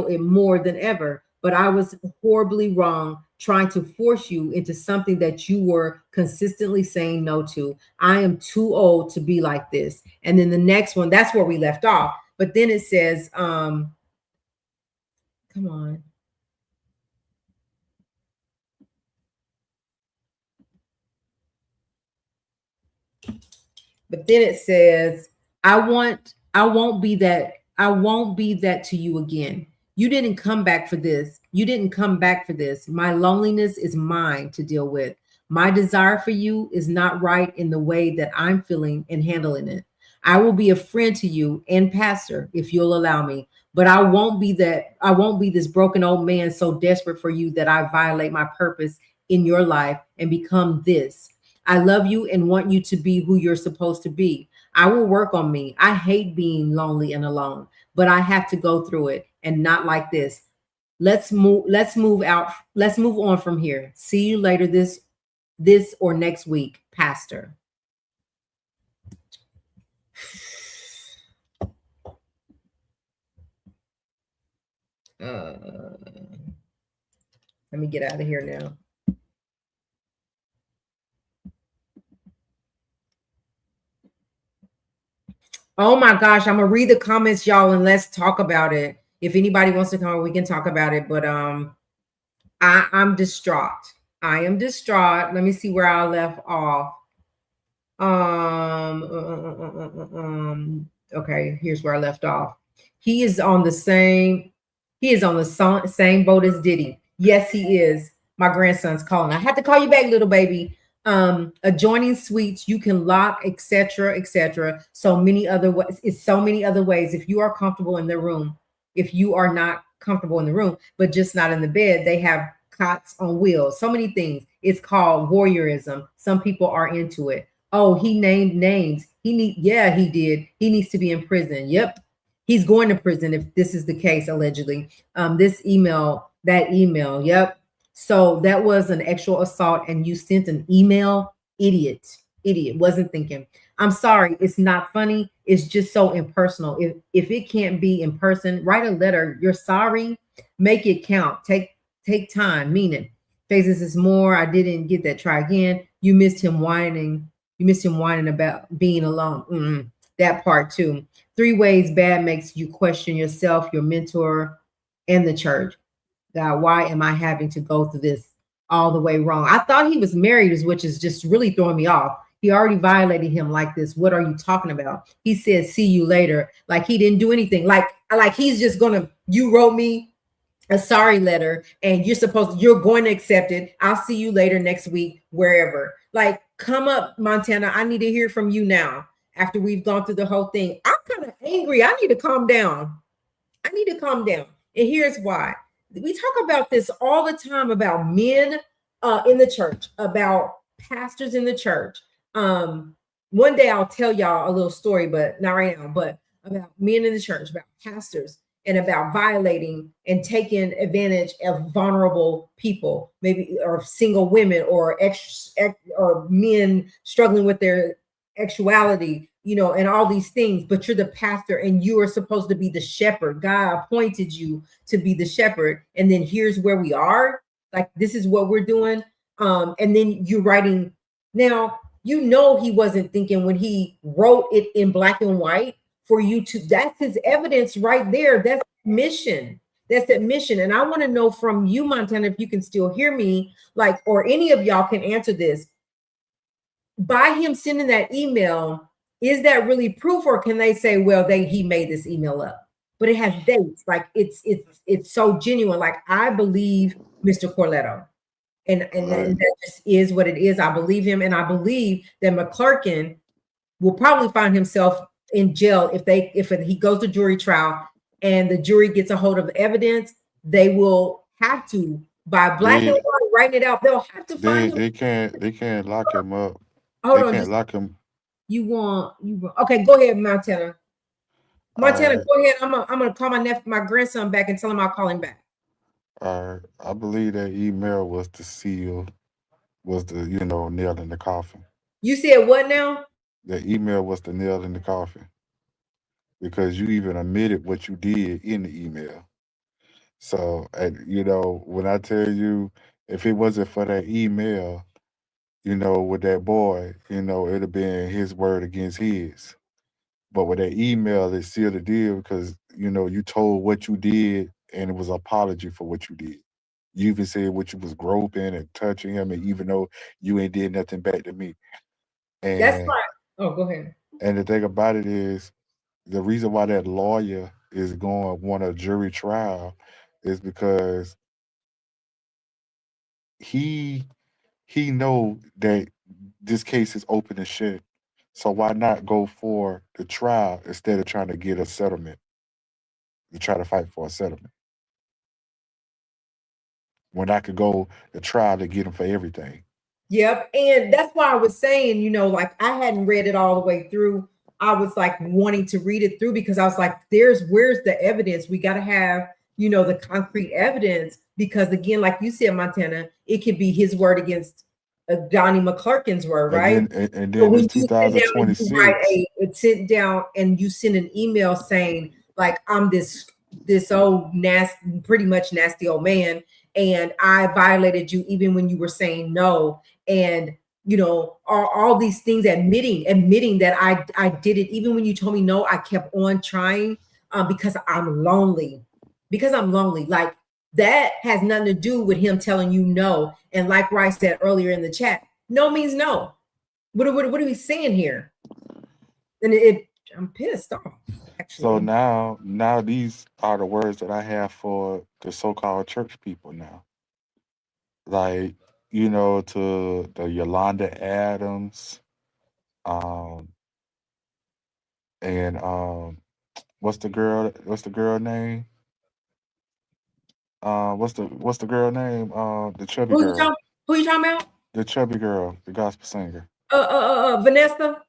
it more than ever, but I was horribly wrong trying to force you into something that you were consistently saying no to. I am too old to be like this. And then the next one, that's where we left off. But then it says, come on. But then it says, I won't be that to you again. You didn't come back for this. My loneliness is mine to deal with. My desire for you is not right in the way that I'm feeling and handling it. I will be a friend to you and pastor if you'll allow me, but I won't be this broken old man so desperate for you that I violate my purpose in your life and become this. I love you and want you to be who you're supposed to be. I will work on me. I hate being lonely and alone, but I have to go through it, and not like this. Let's move on from here. See you later this or next week, Pastor. Let me get out of here now. Oh my gosh, I'm gonna read the comments, y'all, and let's talk about it. If anybody wants to come, we can talk about it. But I'm distraught. I am distraught. Let me see where I left off. Okay, here's where I left off. He is on the same boat as Diddy. Yes, he is. My grandson's calling. I had to call you back, little baby. Adjoining suites, you can lock, etc., etc. So many other ways. It's so many other ways. If you are comfortable in the room, if you are not comfortable in the room, but just not in the bed, they have cots on wheels. So many things. It's called voyeurism. Some people are into it. Oh, he named names. He did. He needs to be in prison. Yep. He's going to prison if this is the case, allegedly. That email. Yep. So that was an actual assault, and you sent an email. Idiot. Wasn't thinking. I'm sorry. It's not funny. It's just so impersonal. If it can't be in person, write a letter. You're sorry. Make it count. Take time. Mean it. Phases is more. I didn't get that. Try again. You missed him whining. About being alone. That part too. 3 ways bad makes you question yourself, your mentor, and the church. God, why am I having to go through this all the way wrong? I thought he was married, which is just really throwing me off. He already violated him like this. What are you talking about? He said, see you later. Like he didn't do anything. Like he's just gonna, you wrote me a sorry letter and you're going to accept it. I'll see you later next week, wherever. Like, come up, Montana. I need to hear from you now after we've gone through the whole thing. I'm kind of angry. I need to calm down. And here's why. We talk about this all the time about men in the church, about pastors in the church. One day I'll tell y'all a little story, but not right now, but about men in the church, about pastors, and about violating and taking advantage of vulnerable people, maybe, or single women, or or men struggling with their sexuality, and all these things. But you're the pastor and you are supposed to be the shepherd. God appointed you to be the shepherd. And then here's where we are. Like, this is what we're doing. And then you're writing. Now, he wasn't thinking when he wrote it in black and white for you to, that's his evidence right there. That's admission. And I want to know from you, Montana, if you can still hear me, like, or any of y'all can answer this. By him sending that email, is that really proof, or can they say, well, he made this email up? But it has dates. Like, it's so genuine. Like, I believe Mr. Corletto. And that just is what it is. I believe him, and I believe that Mclurkin will probably find himself in jail if he goes to jury trial and the jury gets a hold of evidence. They will have to, by black and white, writing it out. They'll have to find him. They can't lock him up. Hold on, can't lock him. You want okay? Go ahead, Montana. Go ahead. I'm gonna call my grandson back and tell him I'll call him back. I believe that email was the seal, was the nail in the coffin. You said what now? The email was the nail in the coffin, because you even admitted what you did in the email. So, when I tell you, if it wasn't for that email, with that boy, it'd have been his word against his. But with that email, it sealed the deal, because, you told what you did, and it was an apology for what you did. You even said what you was groping and touching him, and even though you ain't did nothing back to me. And that's right. Oh, go ahead. And the thing about it is, the reason why that lawyer is going to want a jury trial is because he know that this case is open and shut. So why not go for the trial instead of trying to get a settlement? To try to fight for a settlement, when I could go to trial to get him for everything. Yep. And that's why I was saying, like, I hadn't read it all the way through. I was like wanting to read it through, because I was like, where's the evidence? We got to have, the concrete evidence, because again, like you said, Montana, it could be his word against Donnie Mclurkin's word, right? And then it's 2026. Sit down and you send an email saying, like, I'm this this old nasty, pretty much nasty old man, and I violated you even when you were saying no, and all these things, admitting that I did it even when you told me no. I kept on trying because I'm lonely, like that has nothing to do with him telling you no. And like Rice said earlier in the chat, no means no. What are we saying here? And I'm pissed off, actually. So now these are the words that I have for the so-called church people now. Like, to the Yolanda Adams, and what's the girl name? What's the girl name? The chubby girl. Who you talking about? The chubby girl, the gospel singer. Vanessa?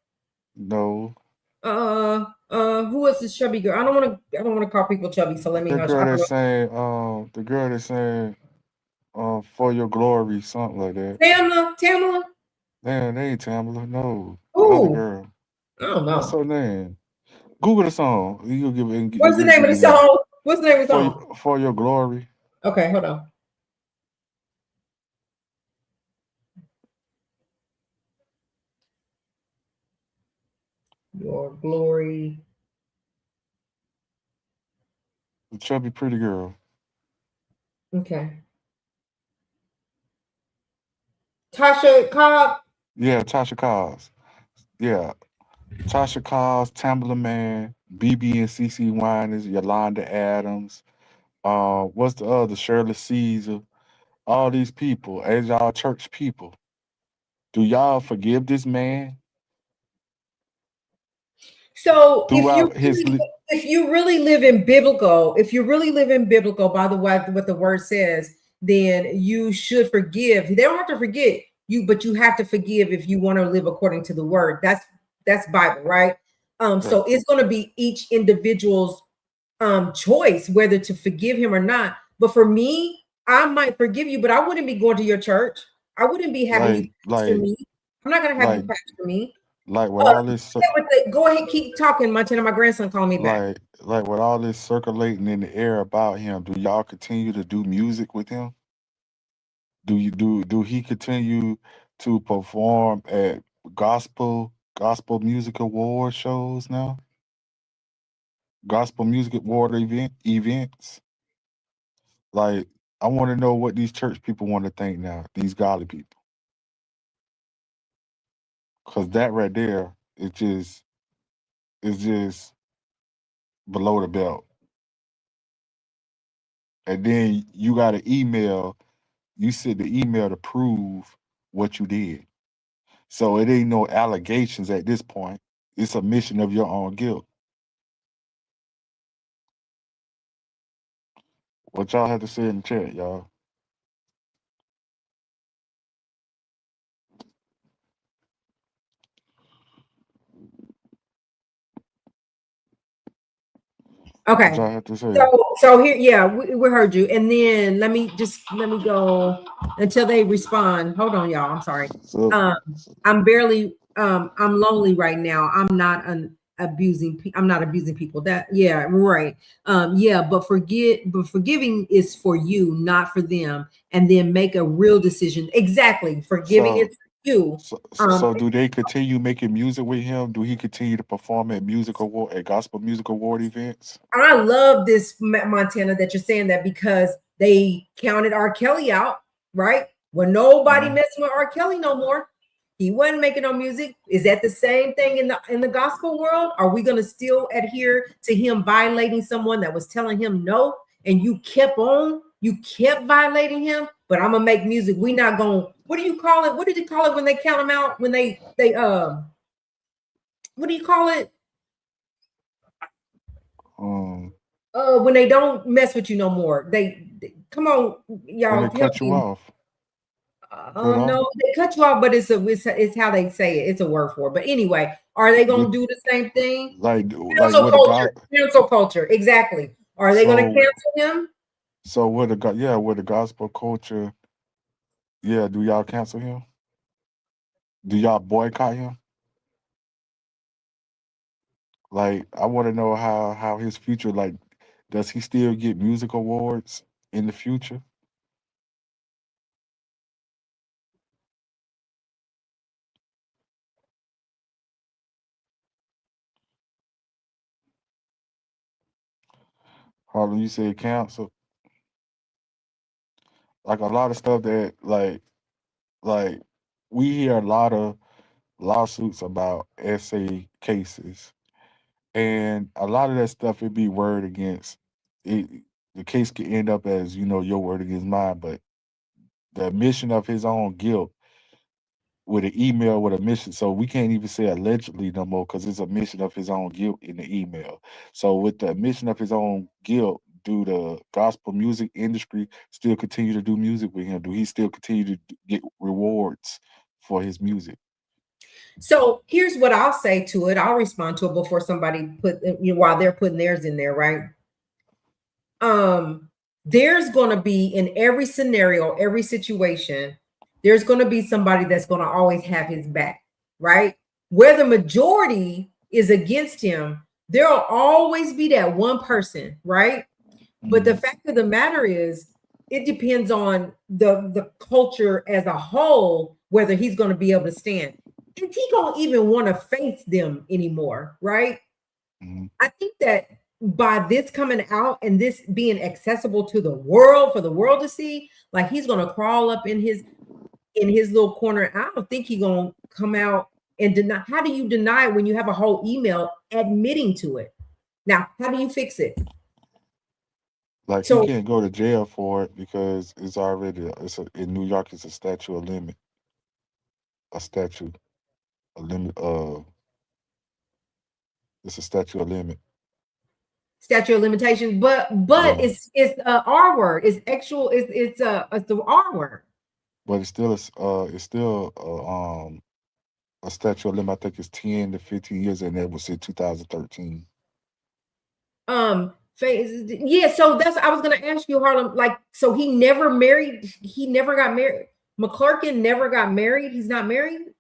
No. Who was this chubby girl? I don't want to call people chubby, so let me The hush. girl that sang For Your Glory, something like that. Tamala? Man, they ain't Tamala, no. Ooh. The other girl. I don't know. What's her name? Google the song. You'll give it. What's the name of the song? What's the name of the song? For Your Glory. Okay, hold on. Your Glory. The chubby pretty girl. Okay. Tasha Cobb. Yeah, Tasha Cobbs. Yeah. Tasha Cobbs, Tamala Man, BB and CC Winers, Yolanda Adams, what's the other? Shirley Caesar. All these people, as y'all church people. Do y'all forgive this man? So Throughout if you really live in biblical, by the way, what the word says, then you should forgive. They don't have to forget you, but you have to forgive if you want to live according to the word. That's Bible, right? So it's going to be each individual's choice whether to forgive him or not. But for me, I might forgive you, but I wouldn't be going to your church. I wouldn't be having you pastor me. I'm not going to have you pastor me. Like with all this, go ahead, keep talking, Montana. My grandson calling me back. Like with all this circulating in the air about him, do y'all continue to do music with him? Do he continue to perform at gospel music award shows now? Gospel music award events? Like, I want to know what these church people want to think now, these godly people. Because that right there is just below the belt. And then you got an email, you sent the email to prove what you did. So it ain't no allegations at this point. It's a admission of your own guilt. What y'all have to say in the chat, y'all? Okay. What y'all have to say? So here, yeah, we heard you. And then let me go until they respond. Hold on, y'all. I'm sorry. I'm barely I'm lonely right now. I'm not abusing people. That right. But forgiving is for you, not for them. And then make a real decision. Exactly. Forgiving is for you. So do they continue making music with him? Do he continue to perform at gospel music award events? I love this, Montana, that you're saying that, because they counted R. Kelly out, right? Well, nobody messing with R. Kelly no more. He wasn't making no music. Is that the same thing in the gospel world? Are we going to still adhere to him violating someone that was telling him no, and you kept violating him? But I'm gonna make music. We not going. What do you call it? What did you call it when they count them out? When they what do you call it? When they don't mess with you no more. They come on, y'all. When they cut you off. No, they cut you off, but it's how they say it. It's a word for it. But anyway, are they gonna do the same thing? Cancel culture. Exactly. Are they gonna cancel him? So with the gospel culture, do y'all cancel him? Do y'all boycott him? Like, I want to know how his future, like, Does he still get music awards in the future? Harlan, you said council. Like a lot of stuff that like we hear a lot of lawsuits about essay cases, and a lot of that stuff it be word against it. The case could end up as your word against mine, but the admission of his own guilt with an email with admission, so we can't even say allegedly no more because it's admission of his own guilt in the email. So with the admission of his own guilt, do the gospel music industry still continue to do music with him? Do he still continue to get rewards for his music? So here's what I'll say to it. I'll respond to it before somebody while they're putting theirs in there, right? There's going to be, in every scenario, every situation, there's going to be somebody that's going to always have his back, right? Where the majority is against him, there'll always be that one person, right? But the fact of the matter is, it depends on the culture as a whole, whether he's going to be able to stand. Is he going to even want to face them anymore, right? I think that by this coming out and this being accessible to the world, for the world to see, like, he's going to crawl up in his little corner. I don't think he's going to come out and deny. How do you deny it when you have a whole email admitting to it? Now, how do you fix it? Like, So he can't go to jail for it because it's already in New York. It's a statute of limit. A statute, a limit. It's a statute of limit. statute of limitations, but Yeah. it's a R word. It's actual. It's the R word. But it's still a statute of limit. I think it's 10 to 15 years, and that was in 2013. Yeah, so that's, I was gonna ask you, Harlem, like, so he never got married. Mclurkin never got married. He's not married.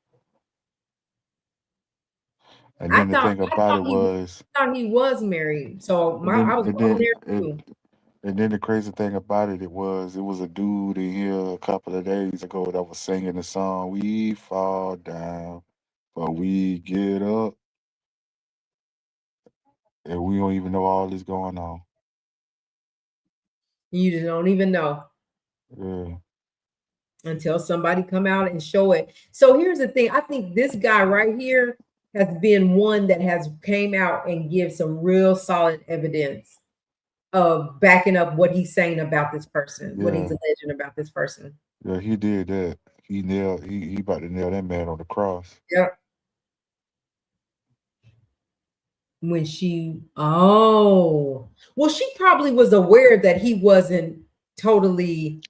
And then the thing about it was, I thought he was married. So I was going there too. And then the crazy thing about it was a dude in here a couple of days ago that was singing the song "We Fall Down, but We Get Up," and we don't even know all this going on. You just don't even know. Yeah. Until somebody come out and show it. So here's the thing. I think this guy right here has been one that has came out and give some real solid evidence of backing up what he's saying about this person, what he's alleging about this person. Yeah, he did that. He about to nail that man on the cross. Yep. When she well, she probably was aware that he wasn't totally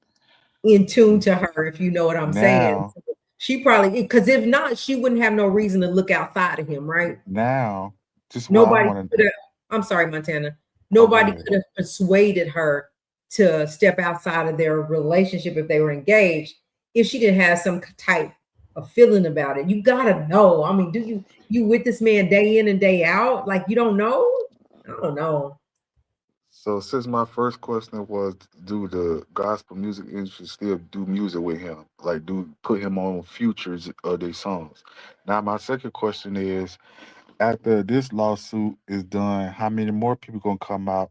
in tune to her, if you know what I'm saying. So she probably, because if not, she wouldn't have no reason to look outside of him, right? Now, just nobody I'm sorry, Montana. Nobody could have persuaded her to step outside of their relationship if they were engaged, if she didn't have some type of feeling about it. You gotta know. I mean, do you with this man day in and day out? Like, you don't know? I don't know. So since my first question was, do the gospel music industry still do music with him? Like, do put him on futures of their songs? Now, my second question is, after this lawsuit is done, how many more people gonna come out,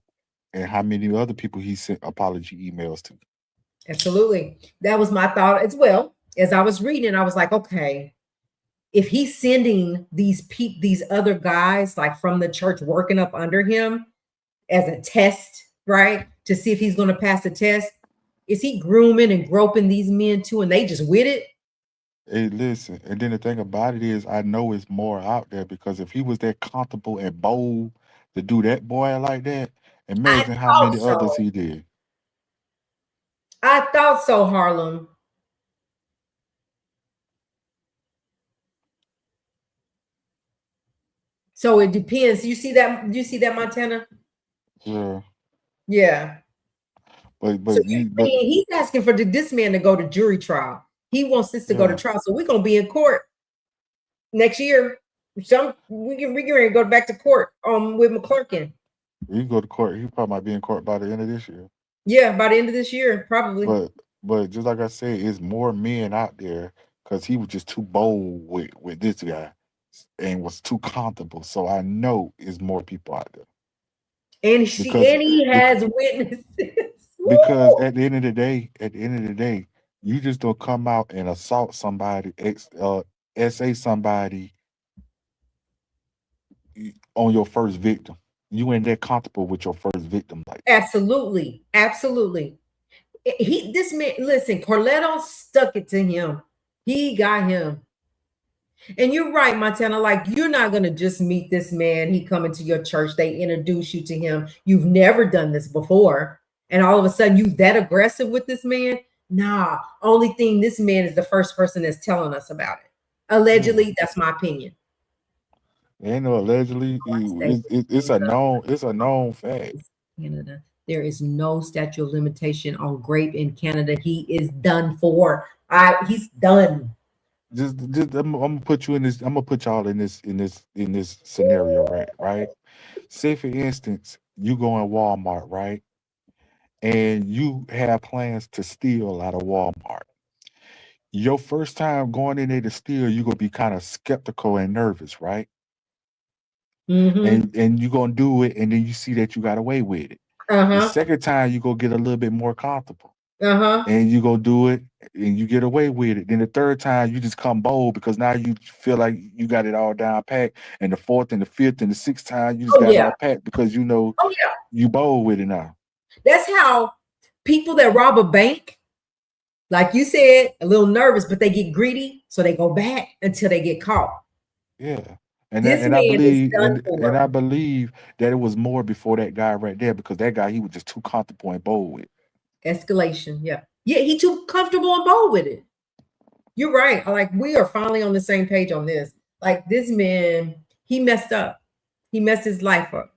and how many other people he sent apology emails to? Absolutely. That was my thought as well. As I was reading, I was like, okay, if he's sending these other guys, like, from the church working up under him as a test, right, to see if he's going to pass the test, is he grooming and groping these men too, and they just with it? Hey, listen, and then the thing about it is, I know it's more out there, because if he was that comfortable and bold to do that boy like that, imagine how many others he did. I thought so, Harlem. So it depends. You see that, Montana? Yeah. Yeah. But so he's asking for this man to go to jury trial. He wants this to go to trial. So we're gonna be in court next year. We can go back to court with Mclurkin. You go to court. He probably might be in court by the end of this year. Yeah, by the end of this year, probably. But just like I said, it's more men out there because he was just too bold with this guy and was too comfortable. So I know it's more people out there. And Because he has witnesses. because at the end of the day, you just don't come out and assault somebody, SA somebody on your first victim. You ain't that comfortable with your first victim like that. Absolutely. This man, listen, Corletto stuck it to him. He got him. And you're right, Montana. Like, you're not gonna just meet this man. He come into your church, they introduce you to him. You've never done this before, and all of a sudden you that aggressive with this man. Nah, only thing, this man is the first person that's telling us about it. Allegedly, that's my opinion. Ain't no allegedly. It's a known fact. Canada. There is no statute of limitation on grape in Canada. He is done for. He's done. Just I'm gonna put you in this. I'm gonna put y'all in this scenario, right? Say for instance, you go in Walmart, right, and you have plans to steal out of Walmart. Your first time going in there to steal, you're gonna be kind of skeptical and nervous, right? And you're gonna do it, and then you see that you got away with it. The second time you go get a little bit more comfortable. And you go do it and you get away with it. Then the third time you just come bold because now you feel like you got it all down packed. And the fourth and the fifth and the sixth time you just got it all packed because you know you bold with it now. That's how people that rob a bank, like you said, a little nervous, but they get greedy, so they go back until they get caught. Yeah. And I believe that it was more before that guy right there, because that guy, he was just too comfortable and bold with it. Escalation. Yeah, he too comfortable and bold with it. You're right. Like, we are finally on the same page on this. Like, this man, he messed up. He messed his life up.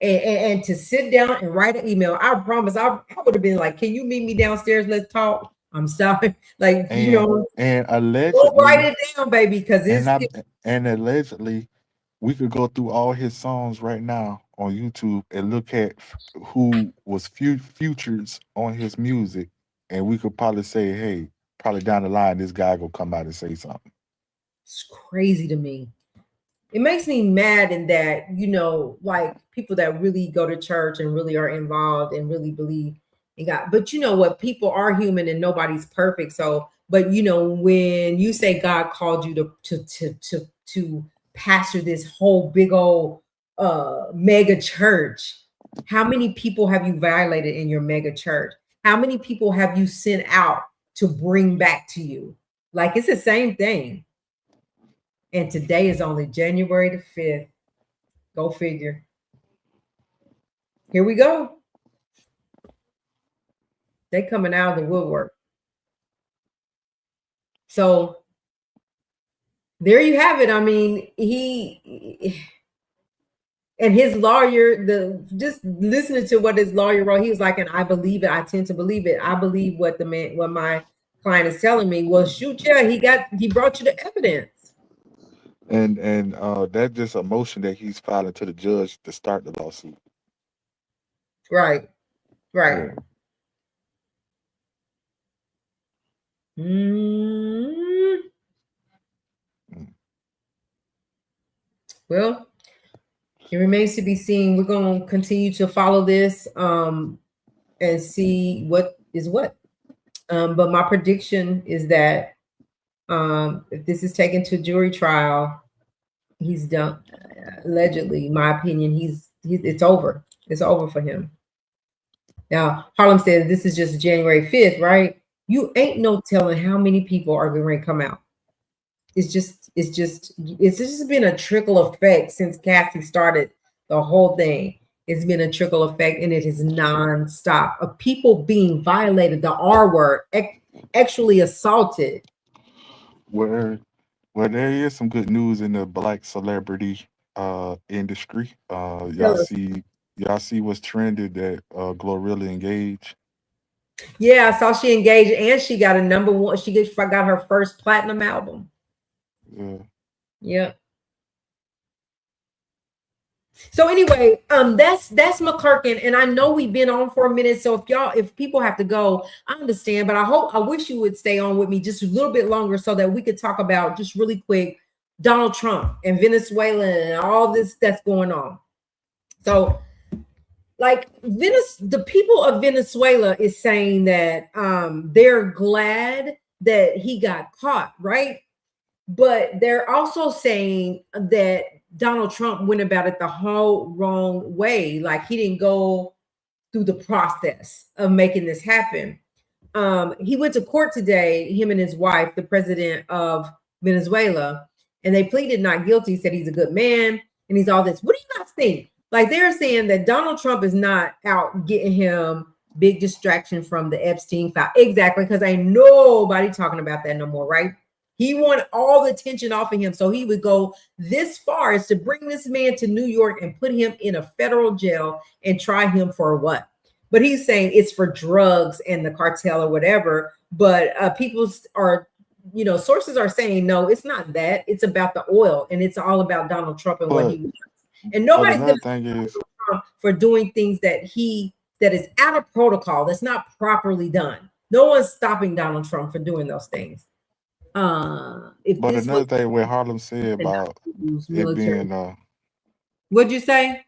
And to sit down and write an email, I promise I would have been like, can you meet me downstairs? Let's talk. I'm sorry. Like, and allegedly, write it down, baby, because and allegedly, we could go through all his songs right now on YouTube and look at who was features on his music, and we could probably say, hey, probably down the line, this guy will come out and say something. It's crazy to me. It makes me mad in that, like, people that really go to church and really are involved and really believe in God. But you know what? People are human and nobody's perfect. So, but when you say God called you to pastor this whole big old mega church, how many people have you violated in your mega church? How many people have you sent out to bring back to you? Like, it's the same thing. And today is only January the 5th. Go figure. Here we go. They coming out of the woodwork. So there you have it. I mean, he and his lawyer, just listening to what his lawyer wrote, he was like, and I believe it. I tend to believe it. I believe what my client is telling me. Well, shoot, yeah, he brought you the evidence. And that's just a motion that he's filing to the judge to start the lawsuit. Right. Yeah. Well, it remains to be seen. We're going to continue to follow this and see what is what. But my prediction is that if this is taken to jury trial, he's done. Allegedly, my opinion, it's over. It's over for him. Now, Harlem said this is just January 5th, right? You ain't no telling how many people are going to come out. It's just been a trickle effect since Cassie started the whole thing. It's been a trickle effect, and it is nonstop of people being violated, the R word, actually assaulted. Well, there is some good news in the Black celebrity industry. Y'all see what's trended that Glorilla engaged? Yeah, I saw she engaged, and she got a #1. She got her first platinum album. Yeah. Yeah. So anyway, that's McClurkin, and I know we've been on for a minute. So if people have to go, I understand, but I wish you would stay on with me just a little bit longer so that we could talk about just really quick Donald Trump and Venezuela and all this that's going on. So, like the people of Venezuela is saying that they're glad that he got caught, right? But they're also saying that Donald Trump went about it the whole wrong way. Like he didn't go through the process of making this happen. He went to court today, him and his wife, the president of Venezuela, and they pleaded not guilty, said he's a good man and he's all this. What do you guys think? Like they're saying that Donald Trump is not out getting him big distraction from the Epstein file. Exactly, because ain't nobody talking about that no more, right? He wanted all the attention off of him. So he would go this far as to bring this man to New York and put him in a federal jail and try him for what? But he's saying it's for drugs and the cartel or whatever. But people are, sources are saying, no, it's not that. It's about the oil and it's all about Donald Trump and what he wants. And nobody's going to Trump for doing things that is out of protocol, that's not properly done. No one's stopping Donald Trump for doing those things. But another thing what Harlem said about it being what'd you say?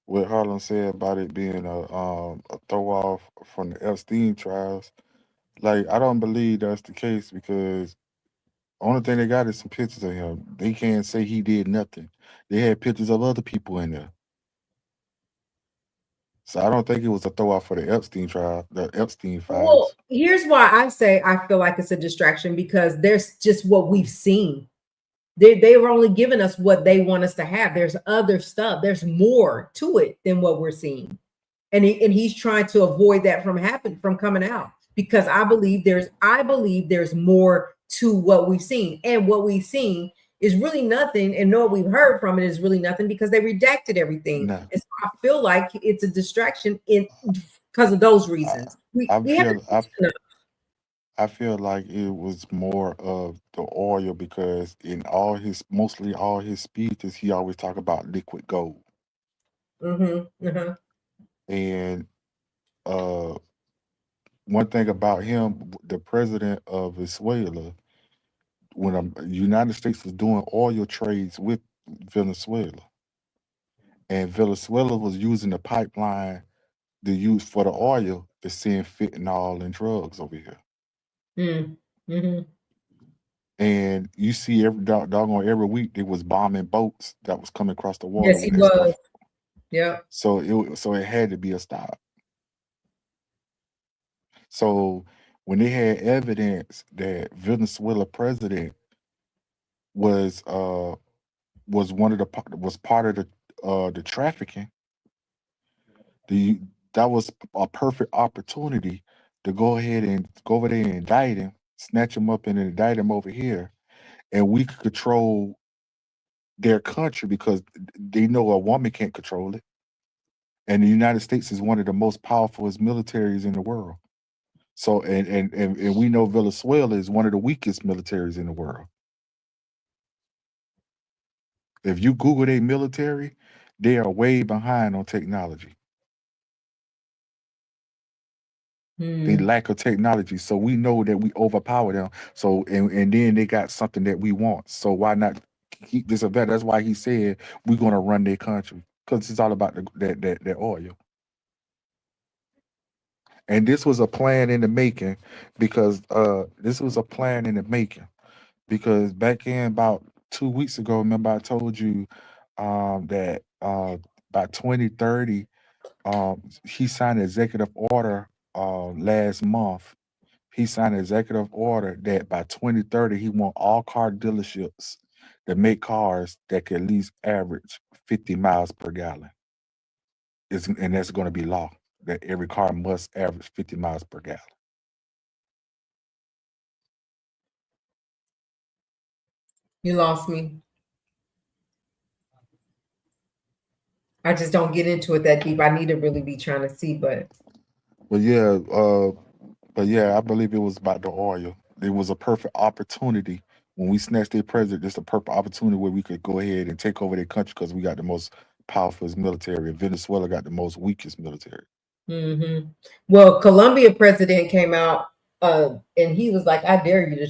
What Harlem said about it being a throw off from the Epstein trials, like I don't believe that's the case because only thing they got is some pictures of him. They can't say he did nothing. They had pictures of other people in there. So I don't think it was a throw off for the Epstein trial, the Epstein files. Well, here's why I say I feel like it's a distraction because there's just what we've seen. They were only giving us what they want us to have. There's other stuff. There's more to it than what we're seeing, and he's trying to avoid that from coming out because I believe there's more to what we've seen, and what we've seen is really nothing, and what we've heard from it is really nothing because they redacted everything. No. And so I feel like it's a distraction because of those reasons. I feel like it was more of the oil because in mostly all his speeches, he always talk about liquid gold. And one thing about him, the president of Venezuela, when the United States was doing oil trades with Venezuela, and Venezuela was using the pipeline to use for the oil to send fentanyl and drugs over here. And you see doggone every week they was bombing boats that was coming across the water. Yes, he was. Yeah. So it had to be a stop. So when they had evidence that Venezuela president was part of the trafficking, that was a perfect opportunity to go ahead and go over there and indict him, snatch him up and indict him over here, and we could control their country because they know a woman can't control it. And the United States is one of the most powerful militaries in the world. So and we know Venezuela is one of the weakest militaries in the world. If you Google their military, they are way behind on technology. They lack of technology. So we know that we overpower them. So and then they got something that we want. So why not keep this event? That's why he said we're gonna run their country. Because it's all about that oil. And this was a plan in the making because back in about 2 weeks ago, remember I told you that by 2030, he signed an executive order last month. He signed an executive order that by 2030, he want all car dealerships to make cars that can at least average 50 miles per gallon. And that's going to be law, that every car must average 50 miles per gallon. You lost me. I just don't get into it that deep. I need to really be trying to see, but yeah, I believe it was about the oil. It was a perfect opportunity when we snatched their president. It's a perfect opportunity where we could go ahead and take over their country because we got the most powerful military. Venezuela got the most weakest military. Mm-hmm. Well, Colombia president came out and he was like, I dare you to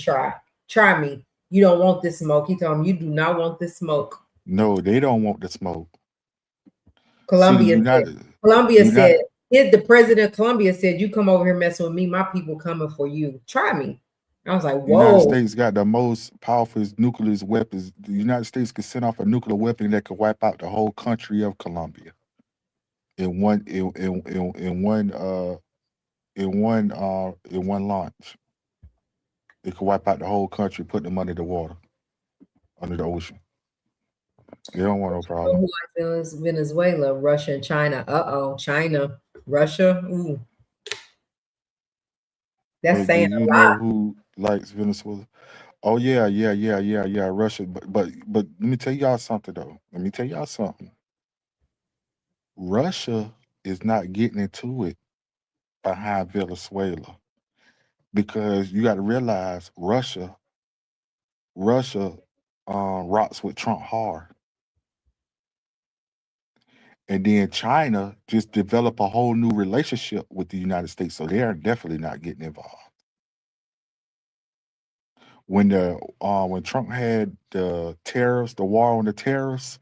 try me. You don't want this smoke. He told him, you do not want this smoke. No, they don't want the smoke. See, Colombia said, United, the president of Colombia said, you come over here messing with me, my people coming for you. Try me. I was like, United whoa. States got the most powerful nuclear weapons. The United States could send off a nuclear weapon that could wipe out the whole country of Colombia in one launch. It could wipe out the whole country, put them under the water, under the ocean. They don't want no problem. Who likes Venezuela, Russia, and China? China, Russia. Ooh, that's But do saying you a lot. know who likes Venezuela? Oh yeah, Russia. But let me tell y'all something though. Let me tell y'all something. Russia is not getting into it behind Venezuela because you got to realize Russia rocks with Trump hard. And then China just developed a whole new relationship with the United States. So they are definitely not getting involved. When Trump had the tariffs, the war on the tariffs,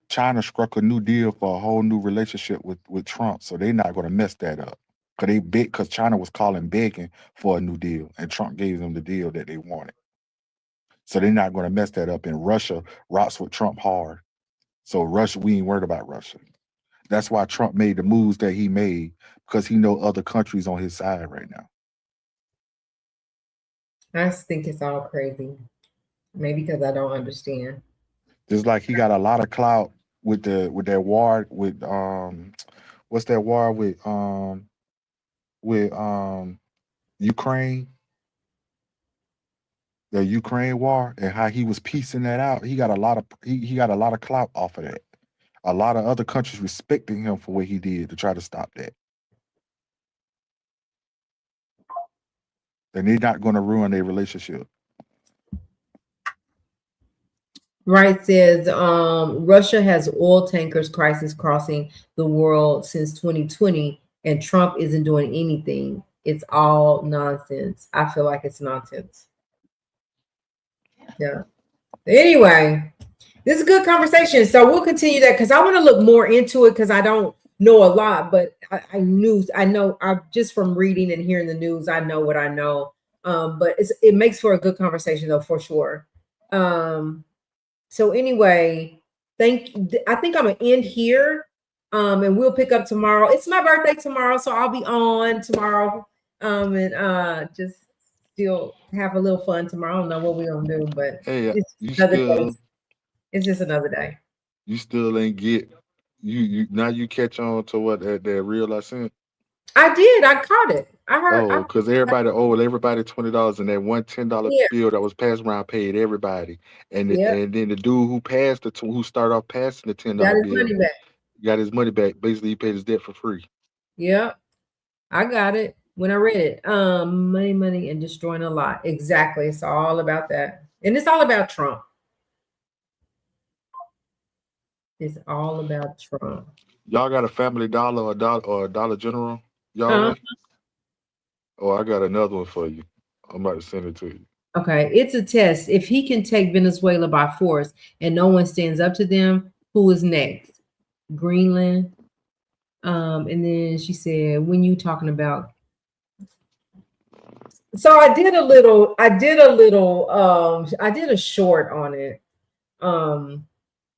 China struck a new deal for a whole new relationship with Trump. So they're not going to mess that up. Because China was begging for a new deal, and Trump gave them the deal that they wanted. So they're not going to mess that up. And Russia rocks with Trump hard. So Russia, we ain't worried about Russia. That's why Trump made the moves that he made, because he know other countries on his side right now. I just think it's all crazy. Maybe because I don't understand. Just like he got a lot of clout with that war with what's that war with Ukraine, the Ukraine war, and how he was piecing that out. He got a lot of clout off of that. A lot of other countries respecting him for what he did to try to stop that. And they're not going to ruin their relationship. Right says Russia has oil tankers crisis crossing the world since 2020, and Trump isn't doing anything. It's all nonsense. I feel like it's nonsense. Yeah. Anyway, this is a good conversation. So we'll continue that because I want to look more into it because I don't know a lot, but I know just from reading and hearing the news, I know what I know. But it makes for a good conversation though, for sure. So anyway, I think I'm gonna end here. And we'll pick up tomorrow. It's my birthday tomorrow, so I'll be on tomorrow. And just still have a little fun tomorrow. I don't know what we're gonna do, but Hey, it's another day. It's just another day. You still ain't get you now you catch on to what that reel I sent? I did. I caught it. I heard. Because everybody owed everybody $20, and that one $10 Yeah. bill that was passed around paid everybody. And Yeah. and then the dude who passed who started off passing the $10 Got his bill money back. got his money back. Basically, he paid his debt for free. Yeah, I got it when I read it. Money, and destroying a lot. Exactly. It's all about that, and it's all about Trump. It's all about Trump. Y'all got a Family Dollar or a Dollar General? Y'all like? Oh, I got another one for you. I'm about to send it to you. Okay, it's a test. If he can take Venezuela by force and no one stands up to them, who is next? Greenland. And then she said, when you talking about. So I did a short on it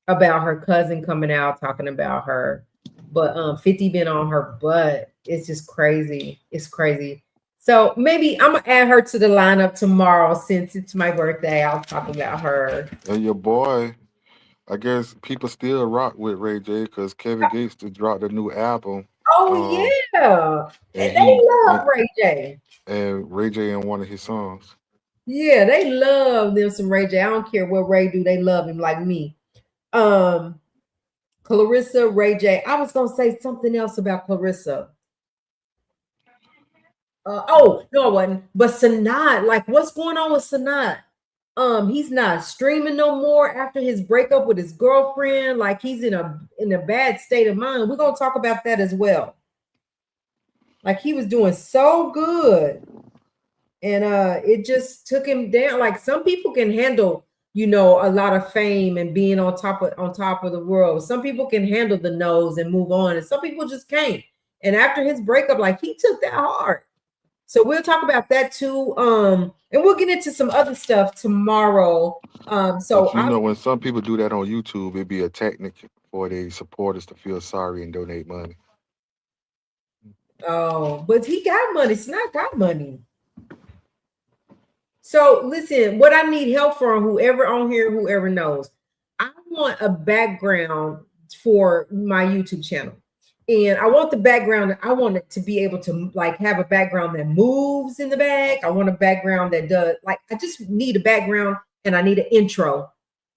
about her cousin coming out talking about her, but 50 been on her butt. It's just crazy. It's crazy. So maybe I'm gonna add her to the lineup tomorrow since it's my birthday. I'll talk about her. And your boy, I guess people still rock with Ray J because Kevin Gates just dropped a new album. Oh yeah, and they love Ray J. And Ray J in one of his songs. Yeah, they love them some Ray J. I don't care what Ray do, they love him like me. Clarissa, Ray J. I was gonna say something else about Clarissa. Oh no, I wasn't. But Sanat, like, what's going on with Sanat? He's not streaming no more after his breakup with his girlfriend. Like he's in a bad state of mind. We're gonna talk about that as well. Like he was doing so good, and it just took him down. Like some people can handle, you know, a lot of fame and being on top of the world. Some people can handle the nose and move on, and some people just can't. And after his breakup, like he took that hard. So we'll talk about that too. And we'll get into some other stuff tomorrow. So But you know, when some people do that on YouTube, it'd be a technique for their supporters to feel sorry and donate money. Oh, but he got money. Snot got money. So listen, what I need help from whoever on here, whoever knows, I want a background for my YouTube channel. And I want the background, I want it to be able to like have a background that moves in the back. I want a background that does, like, I just need a background and I need an intro.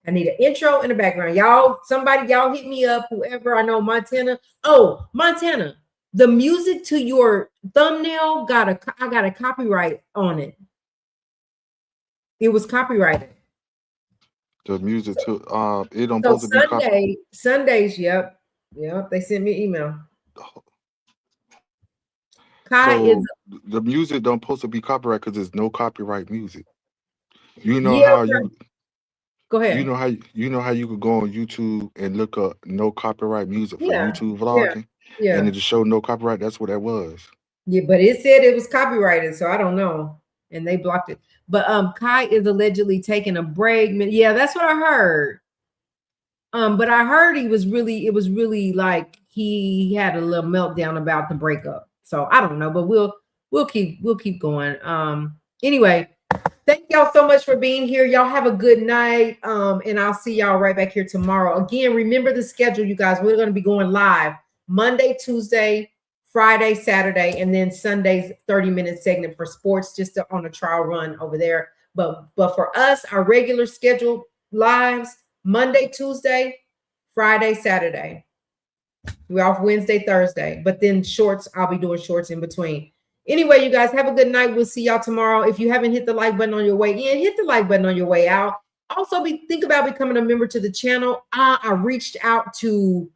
I need an intro and a background. Y'all, somebody, y'all hit me up, whoever. I know Montana. Oh, Montana, the music to your thumbnail I got a copyright on it. It was copyrighted. The music to it don't So supposed to be copyrighted. Sundays, yep. They sent me an email. Kai So is the music don't supposed to be copyright because there's no copyright music. You know how you go ahead. You know how you could go on YouTube and look up no copyright music for YouTube Yeah. vlogging, Yeah. and it just showed no copyright. That's what that was. Yeah, but it said it was copyrighted, so I don't know, and they blocked it. But Kai is allegedly taking a break. Yeah, that's what I heard. But I heard it was really like he had a little meltdown about the breakup. So I don't know, but we'll keep going. Anyway, thank y'all so much for being here. Y'all have a good night. And I'll see y'all right back here tomorrow. Again, remember the schedule, you guys. We're going to be going live Monday, Tuesday, Friday, Saturday, and then Sunday's 30-minute segment for sports, just on a trial run over there. But for us, our regular scheduled lives, Monday, Tuesday, Friday, Saturday. We're off Wednesday, Thursday, but then shorts, I'll be doing shorts in between. Anyway, you guys have a good night. We'll see y'all tomorrow. If you haven't hit the like button on your way in, hit the like button on your way out. Also, think about becoming a member to the channel. I reached out to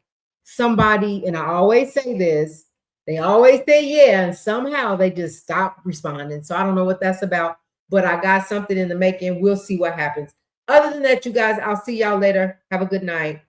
somebody, and I always say this. They always say yeah, and somehow they just stop responding. So I don't know what that's about, but I got something in the making. We'll see what happens. Other than that, you guys, I'll see y'all later. Have a good night.